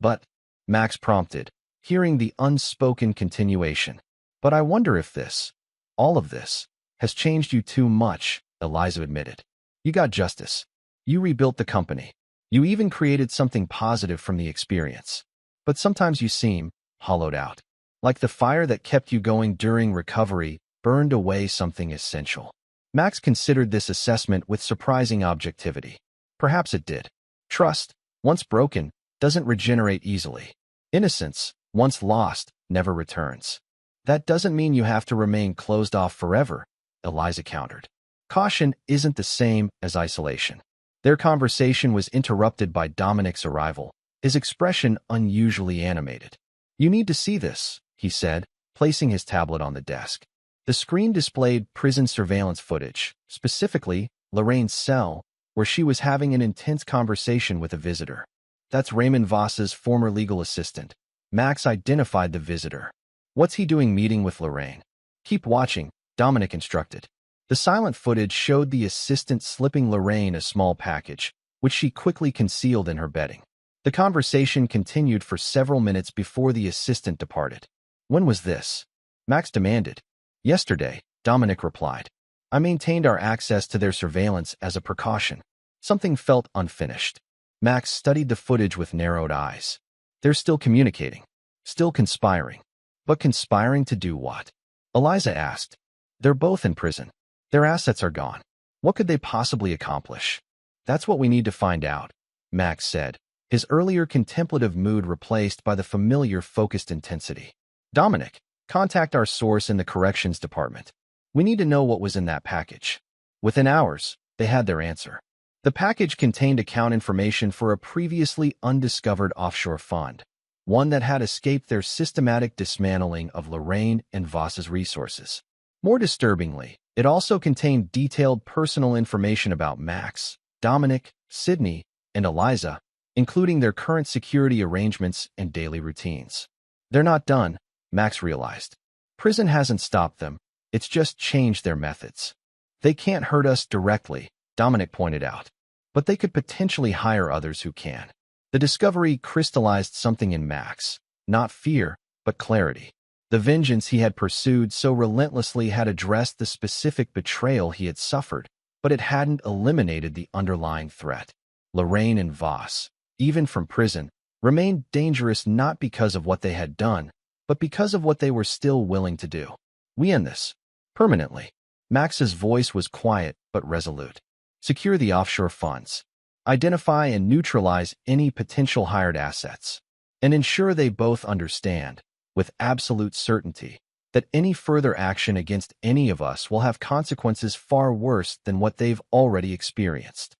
S1: "But," Max prompted, hearing the unspoken continuation. "But I wonder if this, all of this, has changed you too much," Eliza admitted. "You got justice. You rebuilt the company. You even created something positive from the experience. But sometimes you seem hollowed out. Like the fire that kept you going during recovery burned away something essential." Max considered this assessment with surprising objectivity. Perhaps it did. Trust, once broken, doesn't regenerate easily. Innocence, once lost, never returns. That doesn't mean you have to remain closed off forever, Eliza countered. Caution isn't the same as isolation. Their conversation was interrupted by Dominic's arrival, his expression unusually animated. You need to see this, he said, placing his tablet on the desk. The screen displayed prison surveillance footage, specifically Lorraine's cell, where she was having an intense conversation with a visitor. That's Raymond Voss's former legal assistant. Max identified the visitor. What's he doing meeting with Lorraine? Keep watching, Dominic instructed. The silent footage showed the assistant slipping Lorraine a small package, which she quickly concealed in her bedding. The conversation continued for several minutes before the assistant departed. When was this? Max demanded. Yesterday, Dominic replied. I maintained our access to their surveillance as a precaution. Something felt unfinished. Max studied the footage with narrowed eyes. They're still communicating. Still conspiring. But conspiring to do what? Eliza asked. They're both in prison. Their assets are gone. What could they possibly accomplish? That's what we need to find out, Max said, his earlier contemplative mood replaced by the familiar focused intensity. Dominic, contact our source in the corrections department. We need to know what was in that package. Within hours, they had their answer. The package contained account information for a previously undiscovered offshore fund, one that had escaped their systematic dismantling of Lorraine and Voss's resources. More disturbingly, it also contained detailed personal information about Max, Dominic, Sydney, and Eliza, including their current security arrangements and daily routines. They're not done, Max realized. Prison hasn't stopped them. It's just changed their methods. They can't hurt us directly, Dominic pointed out, but they could potentially hire others who can. The discovery crystallized something in Max, not fear, but clarity. The vengeance he had pursued so relentlessly had addressed the specific betrayal he had suffered, but it hadn't eliminated the underlying threat. Lorraine and Voss, even from prison, remained dangerous not because of what they had done, but because of what they were still willing to do. We end this. Permanently. Max's voice was quiet but resolute. Secure the offshore funds. Identify and neutralize any potential hired assets. And ensure they both understand, with absolute certainty, that any further action against any of us will have consequences far worse than what they've already experienced.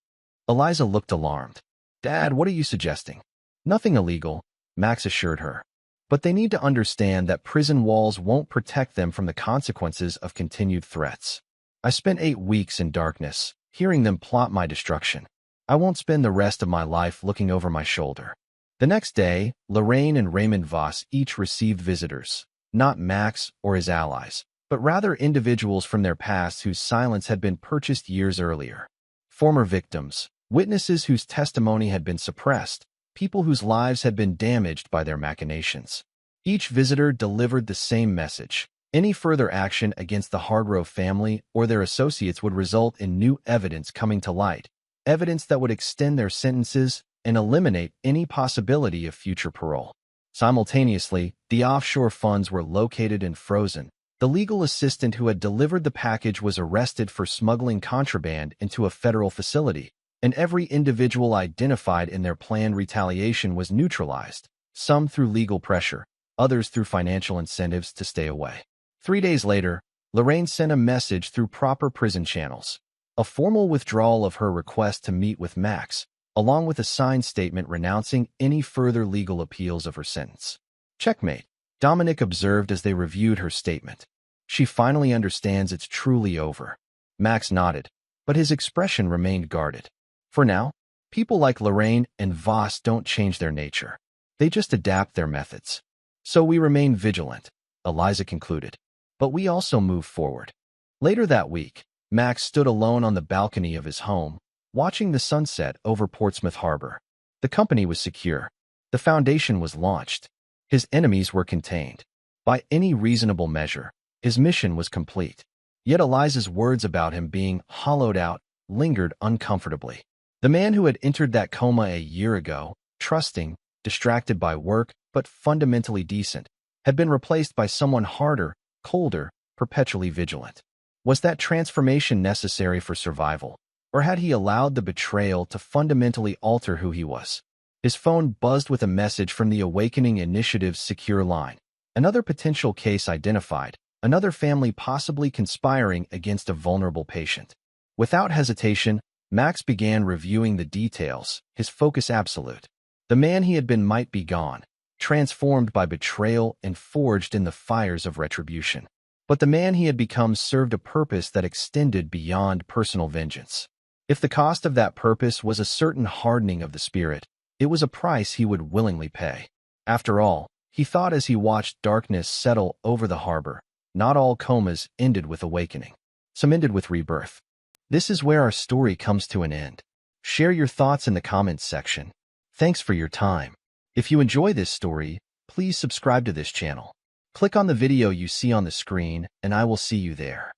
S1: Eliza looked alarmed. Dad, what are you suggesting? Nothing illegal, Max assured her. But they need to understand that prison walls won't protect them from the consequences of continued threats. I spent 8 weeks in darkness, hearing them plot my destruction. I won't spend the rest of my life looking over my shoulder. The next day, Lorraine and Raymond Voss each received visitors, not Max or his allies, but rather individuals from their past whose silence had been purchased years earlier. Former victims, witnesses whose testimony had been suppressed, people whose lives had been damaged by their machinations. Each visitor delivered the same message. Any further action against the Hargrove family or their associates would result in new evidence coming to light, evidence that would extend their sentences and eliminate any possibility of future parole. Simultaneously, the offshore funds were located and frozen. The legal assistant who had delivered the package was arrested for smuggling contraband into a federal facility, and every individual identified in their planned retaliation was neutralized, some through legal pressure, others through financial incentives to stay away. 3 days later, Lorraine sent a message through proper prison channels, a formal withdrawal of her request to meet with Max, along with a signed statement renouncing any further legal appeals of her sentence. Checkmate, Dominic observed as they reviewed her statement. She finally understands it's truly over. Max nodded, but his expression remained guarded. For now, people like Lorraine and Voss don't change their nature. They just adapt their methods. So we remain vigilant, Eliza concluded. But we also move forward. Later that week, Max stood alone on the balcony of his home, watching the sunset over Portsmouth Harbor. The company was secure. The foundation was launched. His enemies were contained. By any reasonable measure, his mission was complete. Yet Eliza's words about him being hollowed out lingered uncomfortably. The man who had entered that coma a year ago, trusting, distracted by work, but fundamentally decent, had been replaced by someone harder, colder, perpetually vigilant. Was that transformation necessary for survival, or had he allowed the betrayal to fundamentally alter who he was? His phone buzzed with a message from the Awakening Initiative's secure line. Another potential case identified, another family possibly conspiring against a vulnerable patient. Without hesitation, Max began reviewing the details, his focus absolute. The man he had been might be gone, transformed by betrayal and forged in the fires of retribution. But the man he had become served a purpose that extended beyond personal vengeance. If the cost of that purpose was a certain hardening of the spirit, it was a price he would willingly pay. After all, he thought as he watched darkness settle over the harbor, not all comas ended with awakening. Some ended with rebirth. This is where our story comes to an end. Share your thoughts in the comments section. Thanks for your time. If you enjoy this story, please subscribe to this channel. Click on the video you see on the screen, and I will see you there.